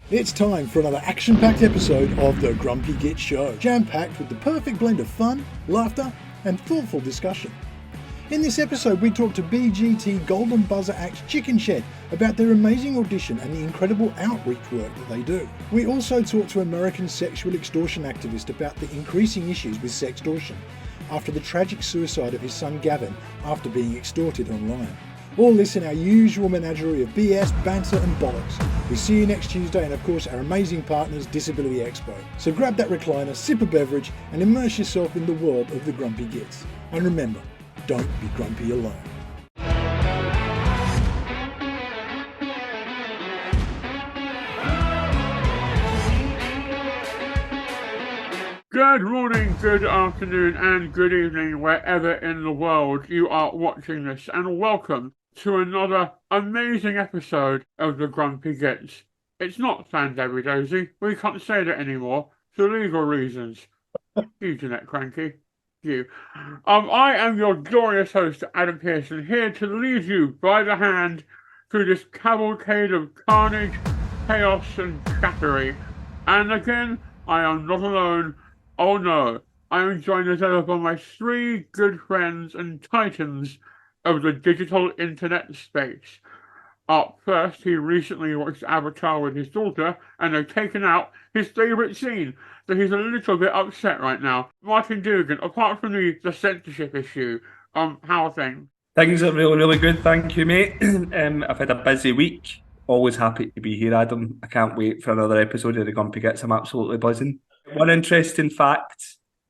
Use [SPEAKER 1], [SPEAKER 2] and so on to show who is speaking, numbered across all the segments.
[SPEAKER 1] It's time for another action-packed episode of the Grumpy Gits Show, jam-packed with the perfect blend of fun, laughter, and thoughtful discussion. In this episode, we talk to BGT Golden Buzzer Act Chickenshed about their amazing audition and the incredible outreach work that they do. We also talk to American sexual extortion activist about the increasing issues with sextortion after the tragic suicide of his son Gavin after being extorted online. All this in our usual menagerie of BS, banter and bollocks. We see you next Tuesday and of course our amazing partners Disability Expo. So grab that recliner, sip a beverage and immerse yourself in the world of the Grumpy Gits. And remember, don't be grumpy alone.
[SPEAKER 2] Good morning, good afternoon and good evening wherever in the world you are watching this, and welcome to another amazing episode of the Grumpy Gits. It's not Fandaby Dozy, we can't say that anymore for legal reasons. You, Jeanette Cranky. You. I am your glorious host, Adam Pearson, here to lead you by the hand through this cavalcade of carnage, chaos and chattery. And again, I am not alone. Oh no, I am joined as ever by my three good friends and titans of the digital internet space. Up first, he recently watched Avatar with his daughter, and they've taken out his favourite scene, so he's a little bit upset right now. Martin Dugan, apart from the censorship issue, how are things?
[SPEAKER 3] Things are really, really good, thank you, mate. I've had a busy week. Always happy to be here, Adam. I can't wait for another episode of the Grumpy Gits. I'm absolutely buzzing. One interesting fact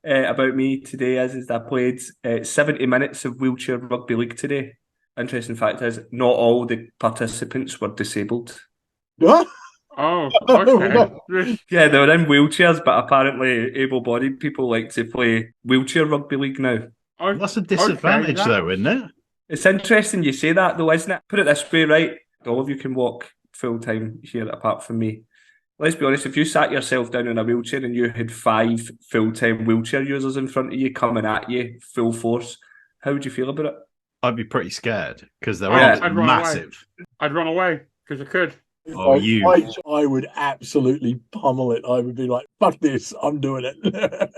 [SPEAKER 3] about me today is that I played 70 minutes of wheelchair rugby league today. Interesting fact is, not all the participants were disabled.
[SPEAKER 1] What?
[SPEAKER 2] Oh, okay.
[SPEAKER 3] Yeah, they were in wheelchairs, but apparently able-bodied people like to play wheelchair rugby league now.
[SPEAKER 4] That's a disadvantage, though, isn't it?
[SPEAKER 3] It's interesting you say that, though, isn't it? Put it this way, right? All of you can walk full-time here, apart from me. Let's be honest, if you sat yourself down in a wheelchair and you had 5 full-time wheelchair users in front of you coming at you full force, how would you feel about it?
[SPEAKER 4] I'd be pretty scared because they're all massive.
[SPEAKER 2] I'd run away because I could.
[SPEAKER 1] I would absolutely pummel it. I would be like, fuck this, I'm doing it.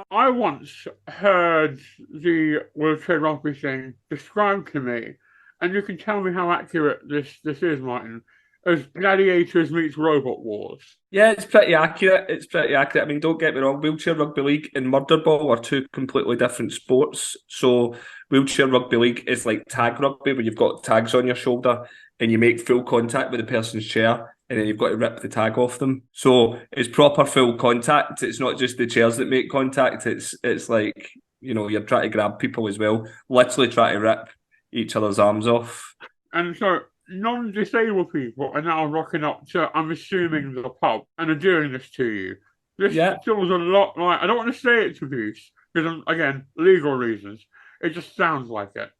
[SPEAKER 2] I once heard the wheelchair rugby thing described to me, and you can tell me how accurate this is, Martin, as Gladiators meets Robot Wars.
[SPEAKER 3] Yeah, it's pretty accurate. I mean, don't get me wrong, wheelchair rugby league and murder ball are two completely different sports. So wheelchair rugby league is like tag rugby, where you've got tags on your shoulder and you make full contact with the person's chair, and then you've got to rip the tag off them. So it's proper full contact. It's not just the chairs that make contact. It's like, you know, you're trying to grab people as well, literally trying to rip each other's arms off.
[SPEAKER 2] And so non-disabled people are now rocking up to, I'm assuming, the pub and are doing this to you. This feels a lot like, I don't want to say it's abuse, because, again, legal reasons. It just sounds like it.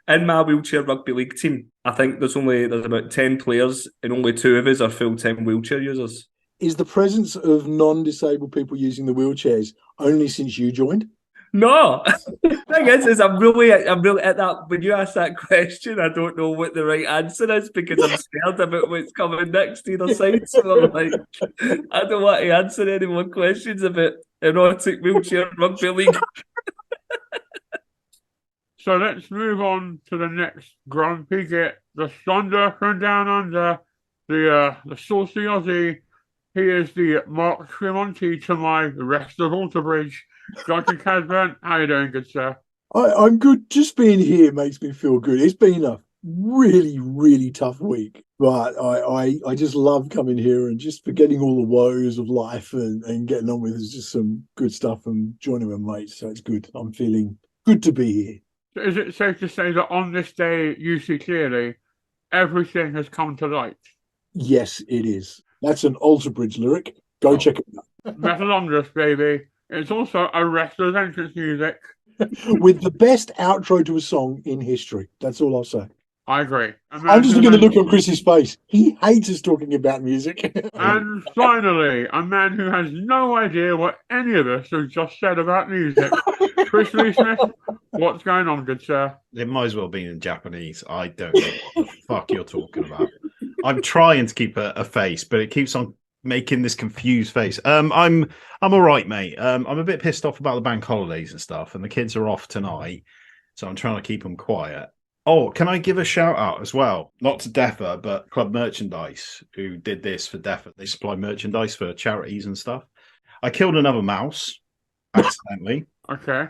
[SPEAKER 3] In my wheelchair rugby league team, I think there's about 10 players and only 2 of us are full-time wheelchair users.
[SPEAKER 1] Is the presence of non-disabled people using the wheelchairs only since you joined?
[SPEAKER 3] No. The thing is I'm really at that. When you ask that question, I don't know what the right answer is because I'm scared about what's coming next either side. So I'm like, I don't want to answer any more questions about erotic wheelchair rugby league.
[SPEAKER 2] So let's move on to the next Grumpy Git, the Thunder from Down Under, the saucy Aussie. He is the Mark Tremonti to my rest of Alterbridge. Dr. Casburn, how are you doing, good sir?
[SPEAKER 1] I'm good. Just being here makes me feel good. It's been a really, really tough week, but I just love coming here and just forgetting all the woes of life and getting on with just some good stuff and joining with mates. So it's good. I'm feeling good to be here.
[SPEAKER 2] So is it safe to say that on this day, you see clearly, everything has come to light?
[SPEAKER 1] Yes, it is. That's an Alterbridge lyric. Go check it out.
[SPEAKER 2] Metalongus, baby. It's also a wrestler's entrance music.
[SPEAKER 1] With the best outro to a song in history. That's all I'll say.
[SPEAKER 2] I agree.
[SPEAKER 1] I'm just going to look on Chris's face. He hates us talking about music.
[SPEAKER 2] And finally, a man who has no idea what any of us have just said about music. Chris Lee Smith, what's going on, good sir?
[SPEAKER 4] It might as well be in Japanese. I don't know what the fuck you're talking about. I'm trying to keep a face, but it keeps on making this confused face. I'm all right, mate. I'm a bit pissed off about the bank holidays and stuff, and the kids are off tonight, so I'm trying to keep them quiet. Oh, can I give a shout out as well? Not to DEFA, but Club Merchandise, who did this for DEFA. They supply merchandise for charities and stuff. I killed another mouse accidentally.
[SPEAKER 2] Okay.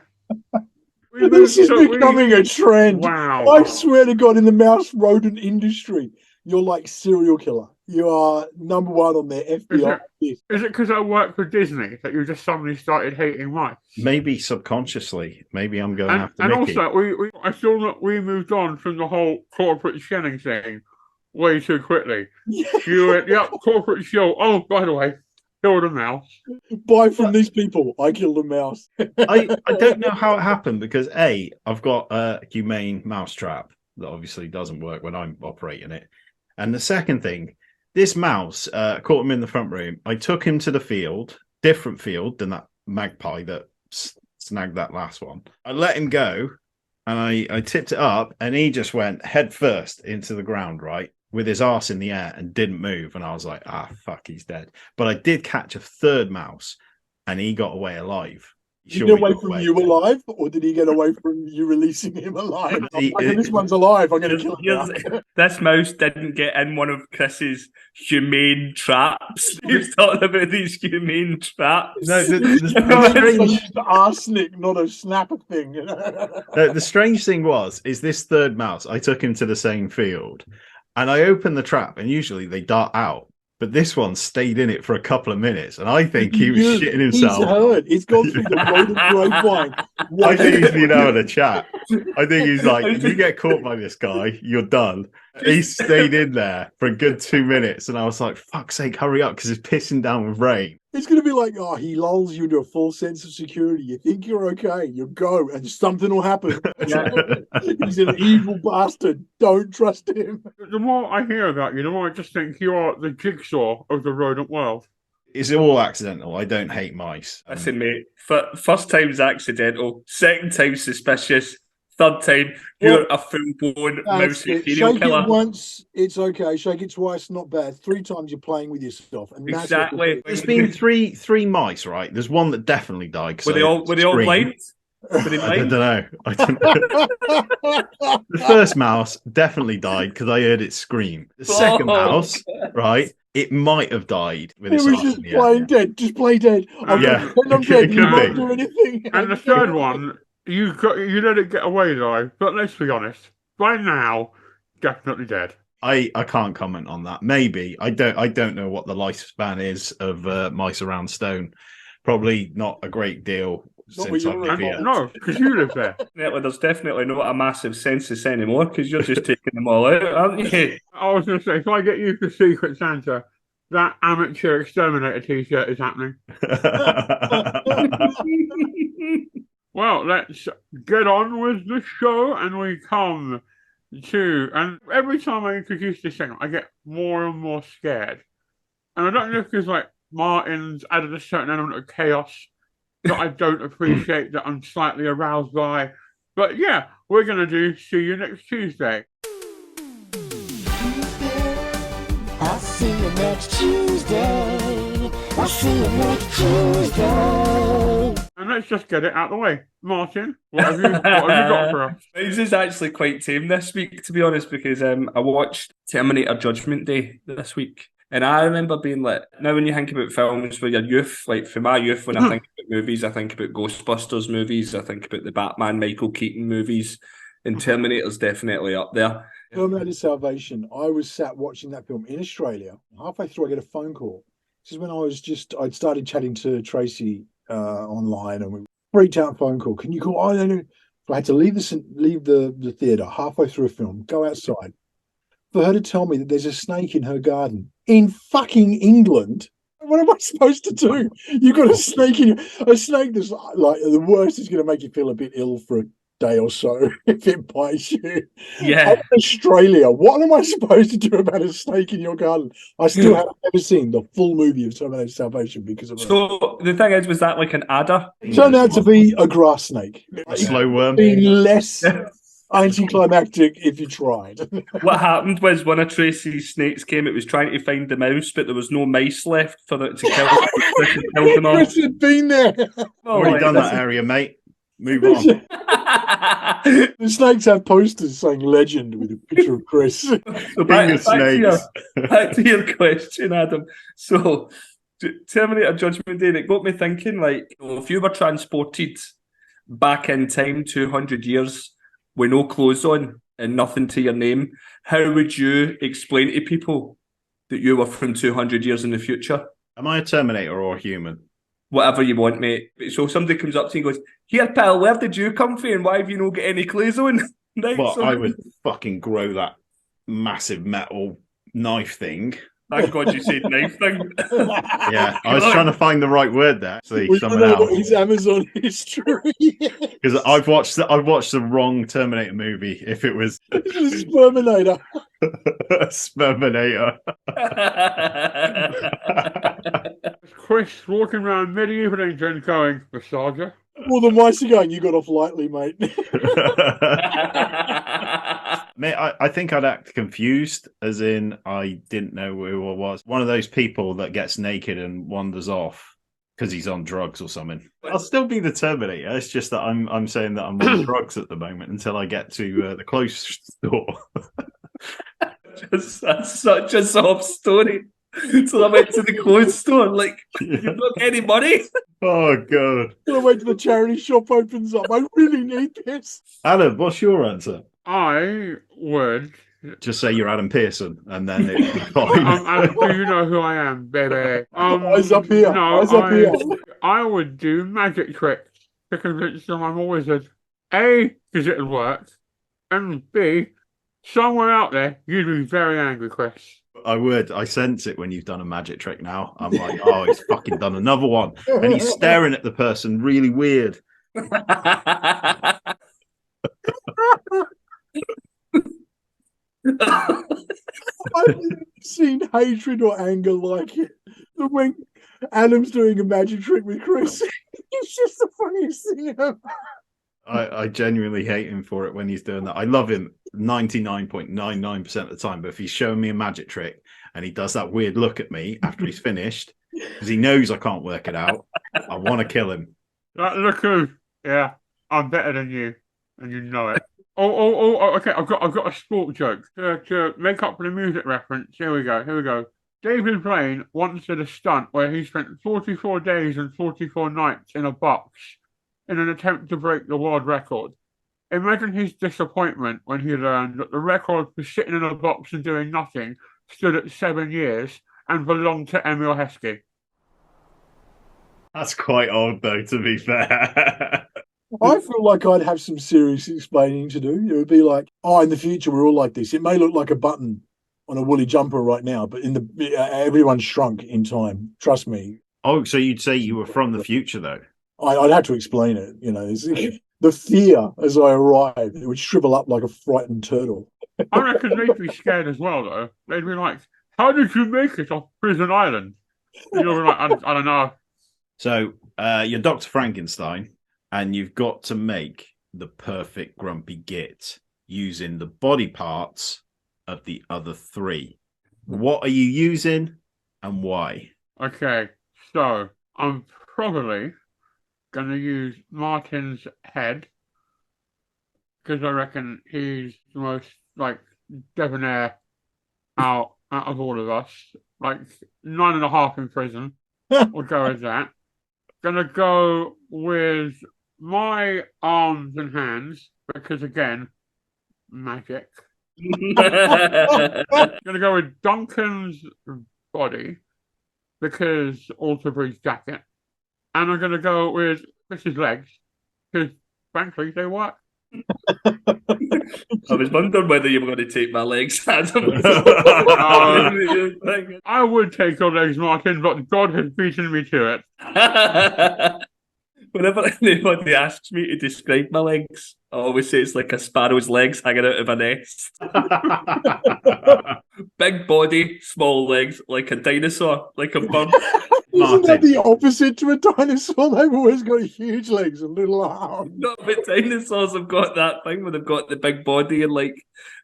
[SPEAKER 1] This is becoming a trend.
[SPEAKER 2] Wow.
[SPEAKER 1] I swear to God, in the mouse rodent industry, you're like serial killer. You are number one on their FBI.
[SPEAKER 2] Is it because I work for Disney that you just suddenly started hating mice?
[SPEAKER 4] Maybe subconsciously. Maybe I'm going after
[SPEAKER 2] and
[SPEAKER 4] Mickey.
[SPEAKER 2] Also, I feel that we moved on from the whole corporate shelling thing way too quickly. You went, yep, corporate shell. Oh, by the way, killed a mouse.
[SPEAKER 1] Buy from these people. I killed a mouse.
[SPEAKER 4] I don't know how it happened because I've got a humane mouse trap that obviously doesn't work when I'm operating it. And the second thing, this mouse caught him in the front room. I took him to the field, different field than that magpie that snagged that last one. I let him go and I tipped it up and he just went head first into the ground, right? With his arse in the air and didn't move. And I was like, fuck, he's dead. But I did catch a third mouse and he got away alive.
[SPEAKER 1] Did he get away from you alive, or did he get away from you releasing him alive? This one's alive. I'm going to kill him.
[SPEAKER 3] This mouse didn't get in one of Chris's humane traps. He's talking about these humane traps.
[SPEAKER 4] No, the
[SPEAKER 1] arsenic, not a snapper thing.
[SPEAKER 4] The strange thing is this third mouse, I took him to the same field and I opened the trap and usually they dart out. But this one stayed in it for a couple of minutes, and I think he was shitting himself.
[SPEAKER 1] He's heard. He's gone through the golden grapevine.
[SPEAKER 4] I think he's been having a chat. I think he's like, if you get caught by this guy, you're done. He stayed in there for a good 2 minutes, and I was like, fuck's sake, hurry up, because it's pissing down with rain.
[SPEAKER 1] It's going to be like, he lulls you into a false sense of security. You think you're okay. You go, and something will happen. He's an evil bastard. Don't trust him.
[SPEAKER 2] The more I hear about you, the more I just think you are the jigsaw of the rodent world.
[SPEAKER 4] It's all accidental. I don't hate mice.
[SPEAKER 3] Listen, mate, first time's accidental, second time suspicious, third time you're a full-blown mousy serial killer.
[SPEAKER 1] Shake it once, it's okay. Shake it twice, not bad. 3 times you're playing with yourself. And
[SPEAKER 3] exactly.
[SPEAKER 4] There's been three mice, right? There's one that definitely died.
[SPEAKER 3] Were they all blind?
[SPEAKER 4] I don't know. The first mouse definitely died because I heard it scream. The second mouse, right? It might have died with its
[SPEAKER 1] was just playing dead. Just play dead. I'm dead. You won't do anything.
[SPEAKER 2] And the third one, you let it get away though. But let's be honest, by now, definitely dead.
[SPEAKER 4] I can't comment on that. Maybe I don't know what the lifespan is of mice around Stone. Probably not a great deal.
[SPEAKER 2] No, because you live there.
[SPEAKER 3] There's definitely not a massive census anymore because you're just taking them all out, aren't you?
[SPEAKER 2] I was going to say, if I get you for Secret Santa, that amateur exterminator t-shirt is happening. Well, let's get on with the show, and we come to, and every time I introduce this segment, I get more and more scared. And I don't know if it's like Martin's added a certain element of chaos that I don't appreciate, that I'm slightly aroused by. But yeah, we're going to do See You Next Tuesday.
[SPEAKER 5] I'll see you next Tuesday. I'll see you next Tuesday.
[SPEAKER 2] And let's just get it out of the way. Martin, what have you got for us?
[SPEAKER 3] This is actually quite tame this week, to be honest, because I watched Terminator Judgment Day this week. And I remember being like, now when you think about films for your youth, like for my youth, when I think about movies, I think about Ghostbusters movies, I think about the Batman, Michael Keaton movies, and Terminator's definitely up there.
[SPEAKER 1] Terminator Salvation. I was sat watching that film in Australia. Halfway through, I get a phone call. This is when I'd started chatting to Tracy online, and we freaked out phone call. Can you call? I don't know. I had to leave the theatre halfway through a film, go outside, for her to tell me that there's a snake in her garden in fucking England. What am I supposed to do? You've got a snake a snake that's like the worst is going to make you feel a bit ill for a day or so if it bites you.
[SPEAKER 3] Yeah.
[SPEAKER 1] I'm in Australia. What am I supposed to do about a snake in your garden? I still haven't ever seen the full movie of Terminator Salvation because of it.
[SPEAKER 3] So the thing is, was that like an adder?
[SPEAKER 1] It turned out to be a grass snake.
[SPEAKER 4] A slow worm.
[SPEAKER 1] Being less anticlimactic if you tried.
[SPEAKER 3] What happened was one of Tracy's snakes came, it was trying to find the mouse, but there was no mice left for it to kill. Chris had killed them all.
[SPEAKER 1] Chris had been there.
[SPEAKER 4] Already done that area, mate. Move on.
[SPEAKER 1] The snakes have posters saying "Legend" with a picture of Chris.
[SPEAKER 3] So back to your question, Adam. So, Terminator Judgment Day, it got me thinking, like, if you were transported back in time 200 years with no clothes on and nothing to your name, how would you explain to people that you were from 200 years in the future?
[SPEAKER 4] Am I a Terminator or a human?
[SPEAKER 3] Whatever you want, mate. So somebody comes up to you and goes, "Here, pal, where did you come from and why have you not got any clothes on?" Right,
[SPEAKER 4] Well, I would fucking grow that massive metal knife thing.
[SPEAKER 3] Thank God you said knife thing.
[SPEAKER 4] Yeah, I was trying to find the right word there. Actually,
[SPEAKER 1] We don't
[SPEAKER 4] someone
[SPEAKER 1] know
[SPEAKER 4] else.
[SPEAKER 1] about his Amazon history.
[SPEAKER 4] Because I've watched the wrong Terminator movie. If it was
[SPEAKER 1] This is Sperminator.
[SPEAKER 4] Sperminator.
[SPEAKER 2] Chris walking around medieval England going, Nostalgia.
[SPEAKER 1] Well, the mice are going, you got off lightly, mate.
[SPEAKER 4] Mate, I think I'd act confused, as in I didn't know who I was. One of those people that gets naked and wanders off because he's on drugs or something. I'll still be the Terminator. It's just that I'm saying that I'm on drugs at the moment until I get to the clothes store.
[SPEAKER 3] That's such a soft story. So I went to the clothes store, like, you've not got any money?
[SPEAKER 4] Oh, God.
[SPEAKER 1] Gotta wait till the charity shop opens up. I really need this.
[SPEAKER 4] Adam, what's your answer?
[SPEAKER 2] I would.
[SPEAKER 4] Just say you're Adam Pearson, and then it'll be fine.
[SPEAKER 2] Adam, do you know who I am, baby?
[SPEAKER 1] Eyes up here.
[SPEAKER 2] No,
[SPEAKER 1] Eyes up here.
[SPEAKER 2] I would do magic tricks to convince them I'm a wizard. A, because it would work. And B, somewhere out there, you'd be very angry, Chris.
[SPEAKER 4] I would. I sense it when you've done a magic trick now. I'm like, oh, he's fucking done another one. And he's staring at the person really weird.
[SPEAKER 1] I've never seen hatred or anger like it. When Adam's doing a magic trick with Chris, it's just the funniest thing ever.
[SPEAKER 4] I genuinely hate him for it when he's doing that. I love him 99.99% of the time, but if he's showing me a magic trick and he does that weird look at me after he's finished, because he knows I can't work it out, I want to kill him.
[SPEAKER 2] Look who, yeah, I'm better than you, and you know it. Oh, okay, I've got a sport joke to make up for the music reference. Here we go. David Blaine once did a stunt where he spent 44 days and 44 nights in a box in an attempt to break the world record. Imagine his disappointment when he learned that the record for sitting in a box and doing nothing stood at 7 years and belonged to Emil Heskey.
[SPEAKER 4] That's quite old, though, to be fair.
[SPEAKER 1] I feel like I'd have some serious explaining to do. It would be like, in the future we're all like this. It may look like a button on a woolly jumper right now, but everyone's shrunk in time. Trust me.
[SPEAKER 4] Oh, so you'd say you were from the future, though?
[SPEAKER 1] I'd have to explain it. You know, the fear as I arrived, it would shrivel up like a frightened turtle.
[SPEAKER 2] I reckon they'd be scared as well, though. They'd be like, "How did you make it off Prison Island?" And you're like, I don't know.
[SPEAKER 4] So you're Dr. Frankenstein, and you've got to make the perfect grumpy git using the body parts of the other three. What are you using and why?
[SPEAKER 2] Okay, so I'm probably going to use Martin's head because I reckon he's the most, debonair out of all of us. 9.5 in prison. We'll go with that. Gonna go with my arms and hands because, again, magic. Gonna go with Duncan's body because Alter Breeze jacket. And I'm going to go with Chris's legs because, frankly, they work.
[SPEAKER 3] I was wondering whether you were going to take my legs, Adam.
[SPEAKER 2] I would take your legs, Martin, but God has beaten me to it.
[SPEAKER 3] Whenever anybody asks me to describe my legs, I always say it's like a sparrow's legs hanging out of a nest. Big body, small legs, like a dinosaur, like a bird.
[SPEAKER 1] Isn't that
[SPEAKER 4] Martin.
[SPEAKER 1] the opposite to a dinosaur? They've always got huge legs and little arms.
[SPEAKER 3] No, but dinosaurs have got that thing where they've got the big body and like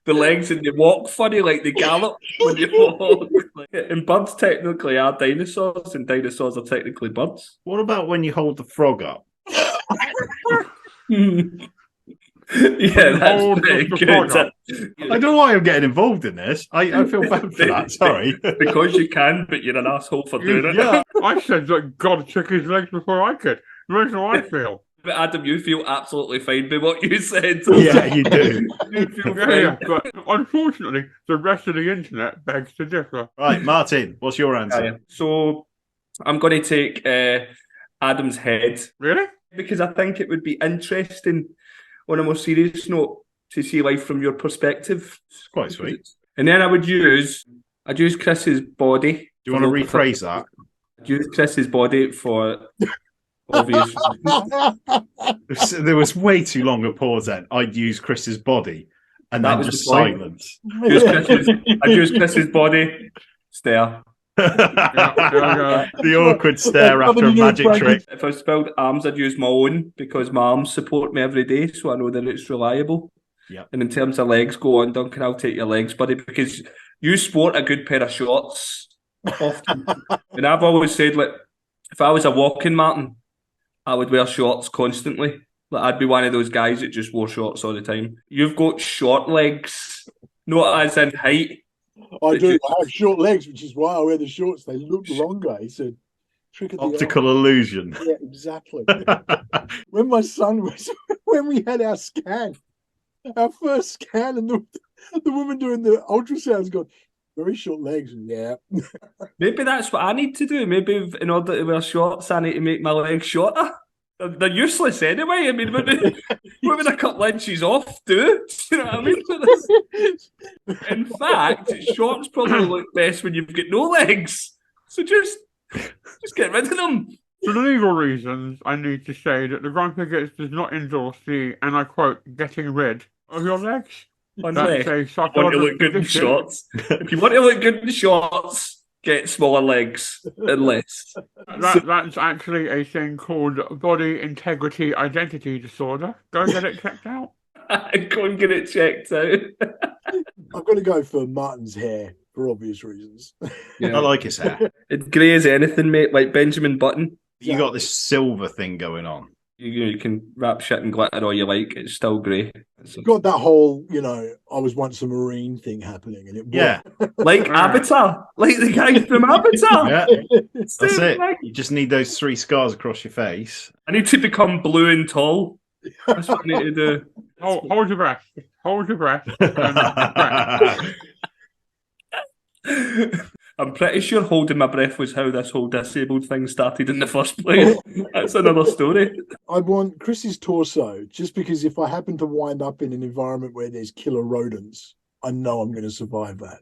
[SPEAKER 3] the legs and they walk funny, like they gallop when you walk. And birds technically are dinosaurs, and dinosaurs are technically birds.
[SPEAKER 4] What about when you hold the frog up?
[SPEAKER 3] Yeah, that's
[SPEAKER 2] Hold
[SPEAKER 3] pretty
[SPEAKER 2] the
[SPEAKER 3] good.
[SPEAKER 2] frog up.
[SPEAKER 4] I don't know why I'm getting involved in this. I feel bad for that. Sorry.
[SPEAKER 3] Because you can, but you're an asshole for doing it.
[SPEAKER 2] Yeah, I said that God took his legs before I could. That's how I feel.
[SPEAKER 3] But Adam, you feel absolutely fine by what you said.
[SPEAKER 4] Yeah, you do.
[SPEAKER 3] You feel
[SPEAKER 2] Yeah,
[SPEAKER 3] fine.
[SPEAKER 2] but unfortunately, the rest of the internet begs to differ.
[SPEAKER 4] Right, Martin, what's your answer?
[SPEAKER 3] So I'm going to take Adam's head
[SPEAKER 2] Really?
[SPEAKER 3] because I think it would be interesting on a more serious note to see life from your perspective.
[SPEAKER 4] It's quite sweet.
[SPEAKER 3] And then I'd use Chris's body.
[SPEAKER 4] Do you want to rephrase that?
[SPEAKER 3] I'd use Chris's body for obvious reasons.
[SPEAKER 4] There was way too long a pause then. I'd use Chris's body and
[SPEAKER 3] That
[SPEAKER 4] then
[SPEAKER 3] was
[SPEAKER 4] just
[SPEAKER 3] the point.
[SPEAKER 4] silence.
[SPEAKER 3] I'd use Chris's body. Stare.
[SPEAKER 4] The awkward stare
[SPEAKER 1] What
[SPEAKER 4] after
[SPEAKER 1] do
[SPEAKER 4] a
[SPEAKER 1] you do,
[SPEAKER 4] magic
[SPEAKER 1] Frankie?
[SPEAKER 4] trick.
[SPEAKER 3] If I spelled arms, I'd use my own because my arms support me every day, so I know that it's reliable.
[SPEAKER 4] Yeah.
[SPEAKER 3] And in terms of legs, go on, Duncan. I'll take your legs, buddy, because you sport a good pair of shorts often. And I've always said, like, if I was a walking Martin, I would wear shorts constantly. Like, I'd be one of those guys that just wore shorts all the time. You've got short legs, not as in height.
[SPEAKER 1] I do. I have short legs, which is why I wear the shorts. They look longer. He said, trick of the
[SPEAKER 4] Optical illusion.
[SPEAKER 1] eye. Yeah, exactly. When my son was, when we had our scan, our first scan, and the woman doing the ultrasound's gone, very short legs. Yeah.
[SPEAKER 3] Maybe that's what I need to do. Maybe in order to wear shorts, I need to make my legs shorter. They're useless anyway. I mean, moving a couple inches off, do you know what I mean? In fact, shorts probably look best when you've got no legs. So just get rid of them.
[SPEAKER 2] For legal reasons, I need to say that the Grumpy Gits does not endorse the, and I quote, getting rid of your legs.
[SPEAKER 3] Unless
[SPEAKER 2] That's a
[SPEAKER 3] you want to look
[SPEAKER 2] psychological
[SPEAKER 3] good in
[SPEAKER 2] condition.
[SPEAKER 3] shorts. If you want to look good in shorts, get smaller legs and less.
[SPEAKER 2] That's actually a thing called body integrity identity disorder. Go get it checked out.
[SPEAKER 3] Go and get it checked out.
[SPEAKER 1] I've got to go for Martin's hair for obvious reasons.
[SPEAKER 4] I like his hair.
[SPEAKER 3] It's grey as anything, mate, like Benjamin Button.
[SPEAKER 4] You got this silver thing going on.
[SPEAKER 3] You can wrap shit in glitter all you like, it's still grey.
[SPEAKER 1] Got that whole, I was once a Marine thing happening, and it
[SPEAKER 4] Yeah,
[SPEAKER 3] Like Avatar, like the guy from Avatar.
[SPEAKER 4] yeah,
[SPEAKER 3] It's
[SPEAKER 4] that's
[SPEAKER 3] the
[SPEAKER 4] it.
[SPEAKER 3] thing.
[SPEAKER 4] You just need those 3 scars across your face.
[SPEAKER 3] I need to become blue and tall. That's what I need to do.
[SPEAKER 2] Hold your breath. Hold your breath.
[SPEAKER 3] I'm pretty sure holding my breath was how this whole disabled thing started in the first place. That's another story.
[SPEAKER 1] I want Chris's torso, just because if I happen to wind up in an environment where there's killer rodents, I know I'm going to survive that.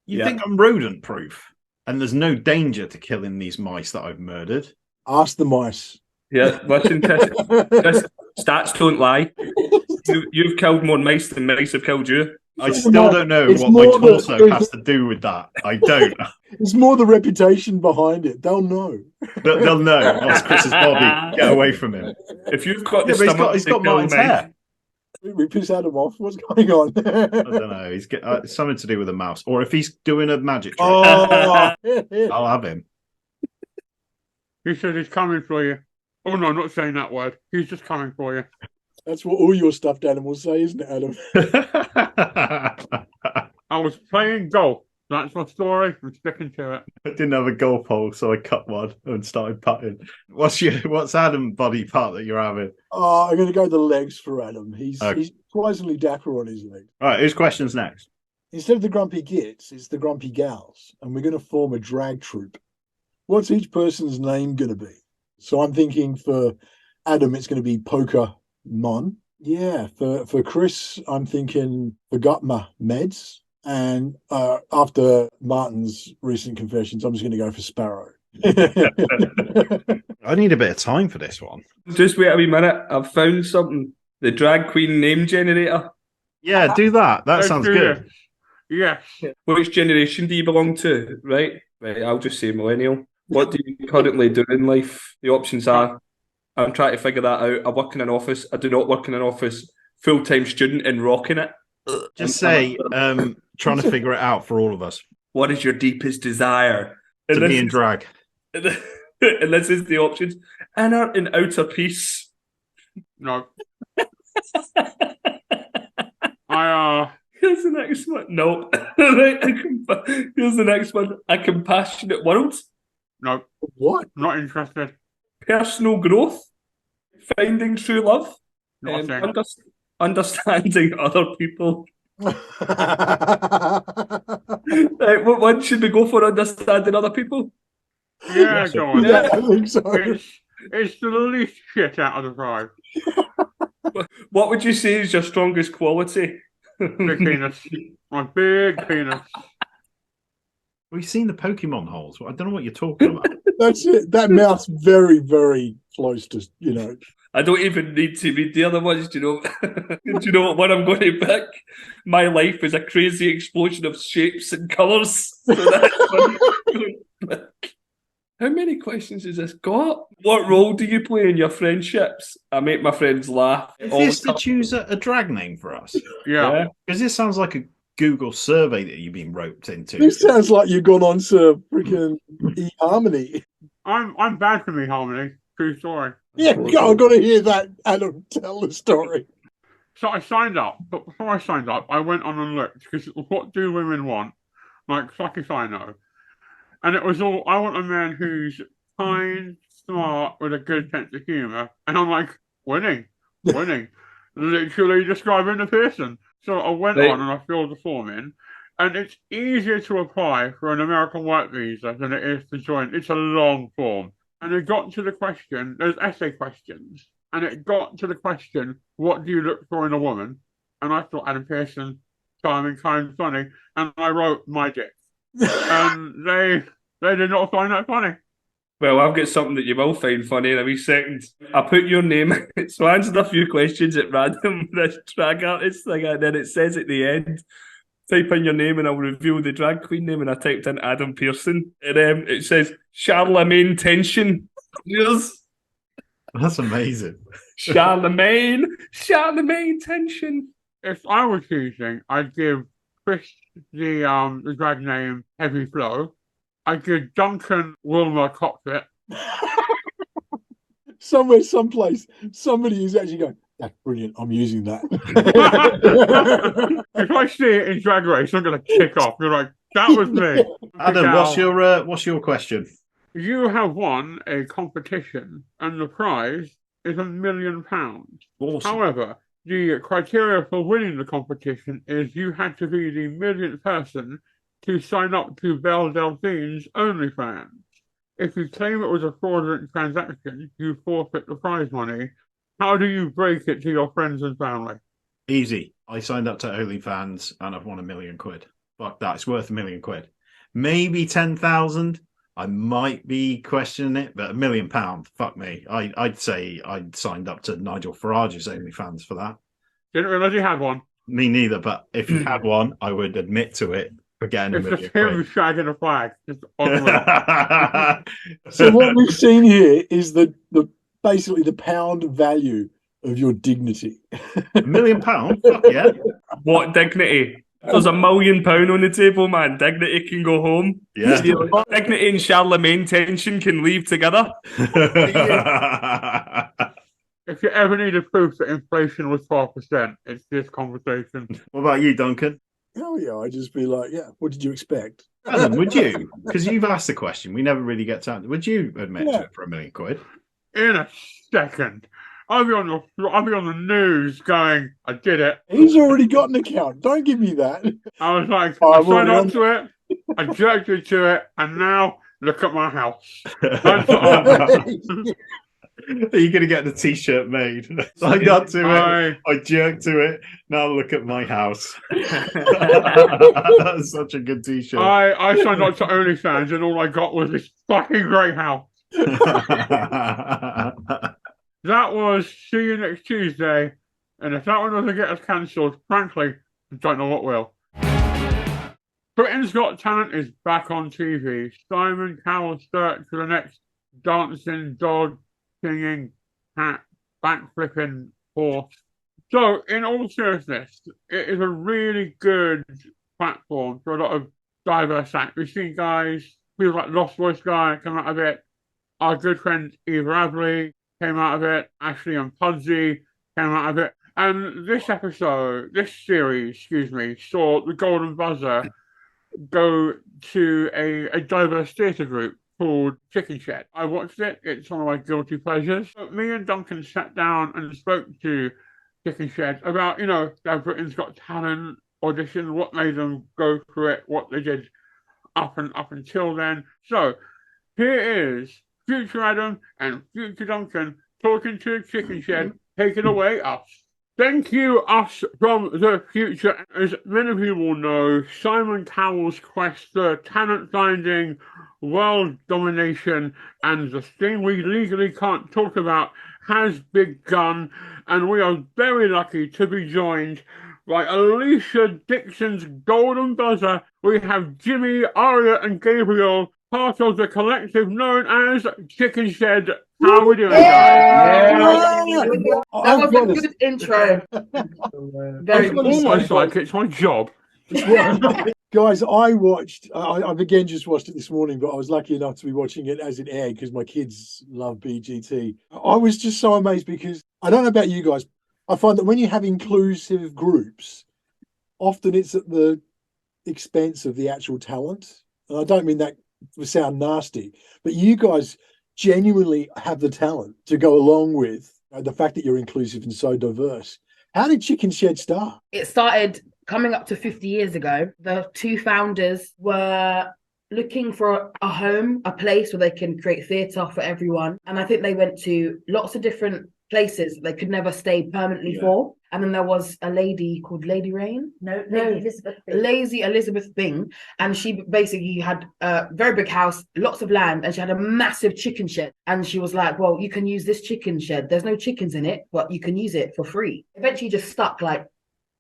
[SPEAKER 4] You
[SPEAKER 3] Yeah.
[SPEAKER 4] think I'm rodent proof? And there's no danger to killing these mice that I've murdered?
[SPEAKER 1] Ask the mice.
[SPEAKER 3] Yeah, listen, Chris, stats don't lie. You've killed more mice than mice have killed you.
[SPEAKER 4] I still don't know
[SPEAKER 1] It's
[SPEAKER 4] what my
[SPEAKER 1] more the-
[SPEAKER 4] torso has to do with that. I don't.
[SPEAKER 1] It's more the reputation behind it. They'll know.
[SPEAKER 4] They'll know. Oh, it's Chris's body. Get away from him.
[SPEAKER 3] If you've got the
[SPEAKER 4] Yeah, but
[SPEAKER 3] stomach
[SPEAKER 4] he's
[SPEAKER 3] to
[SPEAKER 4] got
[SPEAKER 3] kill
[SPEAKER 4] Martin's
[SPEAKER 3] mice,
[SPEAKER 4] hair.
[SPEAKER 1] We piss Adam off. What's going on?
[SPEAKER 4] I don't know. He's got it's something to do with a mouse. Or if he's doing a magic trick,
[SPEAKER 1] Oh,
[SPEAKER 4] I'll have him.
[SPEAKER 2] He said he's coming for you. Oh no, I'm not saying that word. He's just coming for you.
[SPEAKER 1] that's what all your stuffed animals say, isn't it, Adam?
[SPEAKER 2] I was playing golf. That's my story. I'm sticking to it.
[SPEAKER 4] I didn't have a golf hole, so I cut one and started putting. What's Adam's body part that you're having?
[SPEAKER 1] I'm going to go the legs for Adam. He's
[SPEAKER 4] Okay.
[SPEAKER 1] he's surprisingly dapper on his legs.
[SPEAKER 4] All right, whose question's next?
[SPEAKER 1] Instead of the grumpy gits, it's the grumpy gals, and we're going to form a drag troupe. What's each person's name going to be? So I'm thinking for Adam, it's going to be Poker Mon. Yeah, for Chris, I'm thinking Forgotma Meds. And after Martin's recent confessions, I'm just going to go for Sparrow.
[SPEAKER 4] I need a bit of time for this one.
[SPEAKER 3] just wait a wee minute. I've found something. The drag queen name generator.
[SPEAKER 4] Yeah, do that. That
[SPEAKER 2] Let's
[SPEAKER 4] sounds
[SPEAKER 2] do
[SPEAKER 4] good.
[SPEAKER 2] this. Yes.
[SPEAKER 3] Which generation do you belong to? Right, I'll just say millennial. What do you currently do in life? The options are: I'm trying to figure that out. I work in an office. I do not work in an office. Full-time student and rocking it.
[SPEAKER 4] Just say, trying to figure it out for all of us.
[SPEAKER 3] What is your deepest desire?
[SPEAKER 4] To be in drag.
[SPEAKER 3] And this is the options: inner and outer peace.
[SPEAKER 2] No.
[SPEAKER 3] Here's the next one. Nope. Here's the next one. A compassionate world.
[SPEAKER 2] No.
[SPEAKER 1] What?
[SPEAKER 2] Not interested.
[SPEAKER 3] Personal growth. Finding true love.
[SPEAKER 2] Nothing.
[SPEAKER 3] Understanding other people. Right, what one should we go for? Understanding other people?
[SPEAKER 2] Yeah, go on.
[SPEAKER 1] Yeah, I think so.
[SPEAKER 2] It's the least shit out of the five.
[SPEAKER 3] What would you say is your strongest quality?
[SPEAKER 2] Big penis. My big penis.
[SPEAKER 4] We've seen the Pokemon holes. I don't know what you're talking about.
[SPEAKER 1] That's it. That mouth's very, very close to,
[SPEAKER 3] I don't even need to read the other ones. Do you know? Do you know what one I'm going to pick? My life is a crazy explosion of shapes and colours. So that's what I'm going to pick. How many questions has this got? What role do you play in your friendships? I make my friends laugh.
[SPEAKER 4] Is
[SPEAKER 3] all
[SPEAKER 4] this
[SPEAKER 3] the
[SPEAKER 4] to choose a drag name for us?
[SPEAKER 2] Yeah.
[SPEAKER 4] Because this sounds like a Google survey that you've been roped into.
[SPEAKER 1] This sounds like you've gone on to freaking eHarmony.
[SPEAKER 2] I'm bad for me, Harmony. True story.
[SPEAKER 1] Yeah, I've got to hear that. Adam, tell the story.
[SPEAKER 2] So I signed up, but before I signed up, I went on and looked because what do women want? Like, fuck if I know. And it was all, I want a man who's kind, smart, with a good sense of humour. And I'm like, winning. Literally describing the person. So I went on and I filled the form in. And it's easier to apply for an American work visa than it is to join. It's a long form. And it got to the question, there's essay questions. And it got to the question, what do you look for in a woman? And I thought Adam Pearson, charming, kind, funny. And I wrote my dick. And they did not find that funny.
[SPEAKER 3] Well, I've got something that you will find funny in a wee second. I put your name, so I answered a few questions at random, this drag artist thing, and then it says at the end, type in your name and I'll reveal the drag queen name, and I typed in Adam Pearson, and it says Charlemagne Tension. Yes.
[SPEAKER 4] That's amazing.
[SPEAKER 3] Charlemagne Tension.
[SPEAKER 2] If I was choosing, I'd give Chris the drag name Heavy Flow. I'd give Duncan Wilmer Cockpit.
[SPEAKER 1] Somewhere, someplace, somebody is actually going, that's brilliant, I'm using that.
[SPEAKER 2] If I see it in Drag Race, I'm going to kick off. You're like, that was me.
[SPEAKER 4] Adam, what's your question?
[SPEAKER 2] You have won a competition, and the prize is £1 million.
[SPEAKER 4] Awesome.
[SPEAKER 2] However, the criteria for winning the competition is you had to be the millionth person to sign up to Belle Delphine's OnlyFans. If you claim it was a fraudulent transaction, you forfeit the prize money. How do you break it to your friends and family?
[SPEAKER 4] Easy. I signed up to OnlyFans and I've won £1 million. Fuck that. It's worth £1 million. Maybe 10,000. I might be questioning it, but £1 million. Fuck me. I'd say I'd signed up to Nigel Farage's OnlyFans for that.
[SPEAKER 2] Didn't realise you had one.
[SPEAKER 4] Me neither, but if you had one, I would admit to it. Again,
[SPEAKER 2] it's just him shagging a flag. Just
[SPEAKER 1] So what we've seen here is the basically the pound value of your dignity.
[SPEAKER 4] £1 million? Fuck yeah.
[SPEAKER 3] What dignity? There's £1 million on the table, man. Dignity can go home.
[SPEAKER 4] Yeah.
[SPEAKER 3] Dignity and Charlemagne Tension can leave together.
[SPEAKER 2] If you ever needed proof that inflation was 12%, it's this conversation.
[SPEAKER 4] What about you, Duncan?
[SPEAKER 1] Hell yeah, I'd just be like, yeah, what did you expect?
[SPEAKER 4] Adam, would you? Because you've asked the question. We never really get to answer. Would you admit to it for £1 million?
[SPEAKER 2] In a second. I'll be on the news going, I did it.
[SPEAKER 1] He's already got an account. Don't give me that.
[SPEAKER 2] I was like, I signed up to it, I jerked it to it, and now look at my house. That's what I'm
[SPEAKER 4] Are you going to get the t-shirt made? Signed up to it. I jerked to it. Now look at my house. That's such a good t-shirt.
[SPEAKER 2] I signed up to OnlyFans and all I got was this fucking great house. That was See You Next Tuesday. And if that one doesn't get us cancelled, frankly, I don't know what will. Britain's Got Talent is back on TV. Simon Cowell's search for the next dancing, dog, singing, cat, backflipping horse. So, in all seriousness, it is a really good platform for a lot of diverse acts. We've seen guys, people like Lost Voice Guy come out of it. Our good friend Eva Abley came out of it. Ashley and Pudsey came out of it. And this series, saw the Golden Buzzer go to a diverse theatre group called Chickenshed. I watched it. It's one of my guilty pleasures. So me and Duncan sat down and spoke to Chickenshed about, their Britain's Got Talent audition, what made them go through it, what they did up until then. So here is future Adam and future Duncan talking to Chickenshed. Take it away, us. Thank you, us from the future. As many of you will know, Simon Cowell's quest for talent finding, world domination, and the thing we legally can't talk about has begun, and we are very lucky to be joined by Alesha, Dixon's Golden Buzzer. We have Jimmy, Aria, and Gabriel, part of the collective known as Chickenshed. How are we doing, guys?
[SPEAKER 6] That was a good intro. Very good.
[SPEAKER 2] Almost like it's my job.
[SPEAKER 1] Guys, I've again just watched it this morning, but I was lucky enough to be watching it as it aired because my kids love BGT. I was just so amazed because I don't know about you guys. I find that when you have inclusive groups, often it's at the expense of the actual talent. And I don't mean that to sound nasty, but you guys genuinely have the talent to go along with the fact that you're inclusive and so diverse. How did Chickenshed start?
[SPEAKER 6] It started coming up to 50 years ago. The two founders were looking for a home, a place where they can create theatre for everyone. And I think they went to lots of different places that they could never stay permanently for. And then there was a lady called Lady Rain. Lazy Elizabeth Bing. And she basically had a very big house, lots of land, and she had a massive chicken shed. And she was like, well, you can use this chicken shed. There's no chickens in it, but you can use it for free. Eventually just stuck like,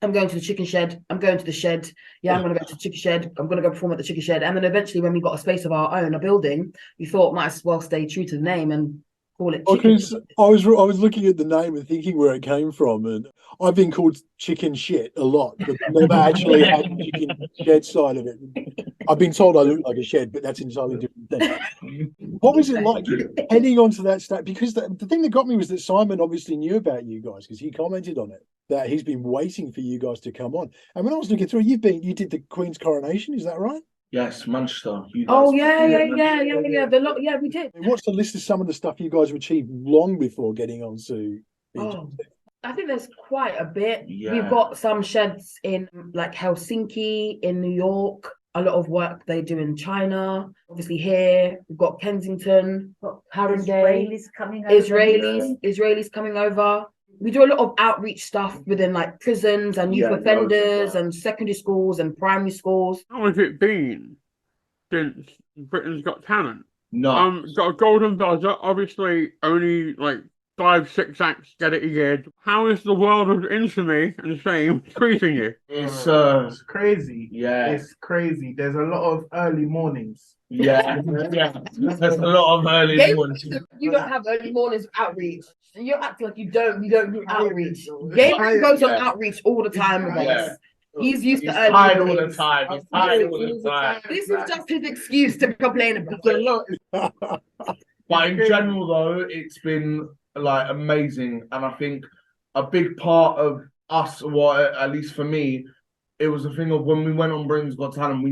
[SPEAKER 6] I'm going to the chicken shed. I'm going to the shed. Yeah, I'm going to go to the chicken shed. I'm going to go perform at the chicken shed. And then eventually when we got a space of our own, a building, we thought might as well stay true to the name and call it chicken.
[SPEAKER 1] Because I was looking at the name and thinking where it came from, and I've been called chicken shit a lot, but never actually had the chicken shed side of it. I've been told I look like a shed, but that's an entirely different thing. What was it like heading onto that stage? Because the thing that got me was that Simon obviously knew about you guys because he commented on it, that he's been waiting for you guys to come on. And when I was looking through, you did the Queen's coronation, is that right?
[SPEAKER 7] Yes, Manchester.
[SPEAKER 6] Oh yeah. We did.
[SPEAKER 1] What's the list of some of the stuff you guys have achieved long before getting onto?
[SPEAKER 6] I think there's quite a bit.
[SPEAKER 7] Yeah.
[SPEAKER 6] We've got some sheds in like Helsinki, in New York. A lot of work they do in China. Obviously here we've got Kensington, got Haringey, Israelis coming over. We do a lot of outreach stuff within like prisons and youth offenders and secondary schools and primary schools.
[SPEAKER 2] How has it been since Britain's Got Talent?
[SPEAKER 7] No.
[SPEAKER 2] Got a Golden Buzzer, obviously only like 5-6 acts get it a year. How is the world of infamy and shame treating you?
[SPEAKER 7] It's
[SPEAKER 8] crazy.
[SPEAKER 7] Yeah.
[SPEAKER 8] It's crazy. There's a lot of early mornings.
[SPEAKER 7] Yeah. There's a lot of early mornings.
[SPEAKER 6] You don't have early mornings outreach. You act like you don't do outreach. Gabriel goes on outreach all the time with us. He's used to early
[SPEAKER 7] tired
[SPEAKER 6] mornings.
[SPEAKER 7] all the time. He's tired all the time.
[SPEAKER 6] This is just his excuse to complain about it.
[SPEAKER 7] But in general, though, it's been like amazing, and I think a big part of us, at least for me, it was a thing of when we went on Britain's Got Talent.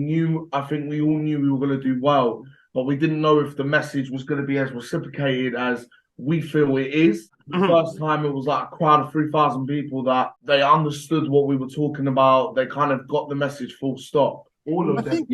[SPEAKER 7] I think we all knew we were going to do well, but we didn't know if the message was going to be as reciprocated as we feel it is. The first time it was like a crowd of 3,000 people that they understood what we were talking about. They kind of got the message full stop.
[SPEAKER 8] All of them.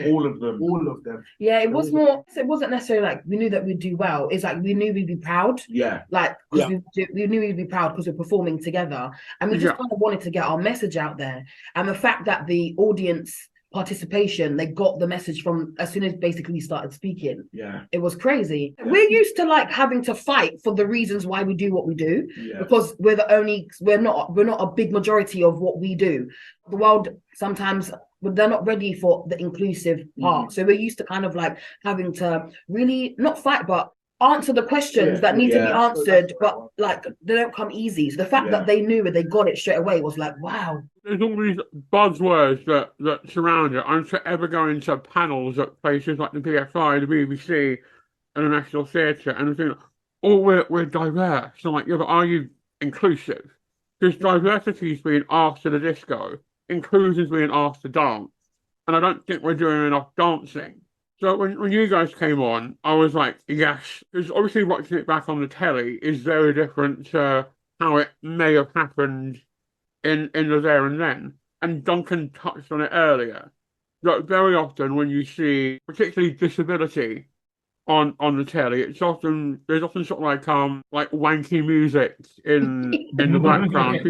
[SPEAKER 7] All of them.
[SPEAKER 8] All of them.
[SPEAKER 6] Yeah, it wasn't necessarily like we knew that we'd do well. It's like we knew we'd be proud.
[SPEAKER 7] Yeah.
[SPEAKER 6] Like, we knew we'd be proud because we're performing together. And we just kind of wanted to get our message out there. And the fact that the audience participation. They got the message from as soon as basically we started speaking.
[SPEAKER 7] Yeah.
[SPEAKER 6] It was crazy. We're used to like having to fight for the reasons why we do what we do, because we're not a big majority of what we do. The world sometimes they're not ready for the inclusive part. So we're used to kind of like having to really not fight, but answer the questions that need to be answered, but like they don't come easy. So the fact that they knew and they got it straight away was like, wow.
[SPEAKER 2] There's all these buzzwords that surround it. I'm ever going to panels at places like the BFI, the BBC, and the National Theatre, and I think, oh, we're diverse. So I'm like, yeah, but are you inclusive? Because diversity is being asked to the disco, inclusion is being asked to dance, and I don't think we're doing enough dancing. So when you guys came on, I was like, yes, because obviously watching it back on the telly is very different to how it may have happened in the there and then. And Duncan touched on it earlier. That very often when you see particularly disability on the telly, there's often sort of like wanky music in the background.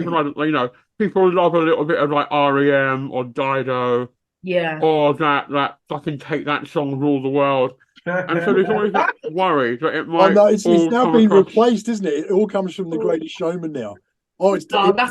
[SPEAKER 2] People love a little bit of like REM or Dido.
[SPEAKER 6] Yeah.
[SPEAKER 2] Or that fucking take that song rule the world. And so there's always that worry that it might.
[SPEAKER 1] It's now been replaced, isn't it? It all comes from The Greatest Showman now.
[SPEAKER 6] That's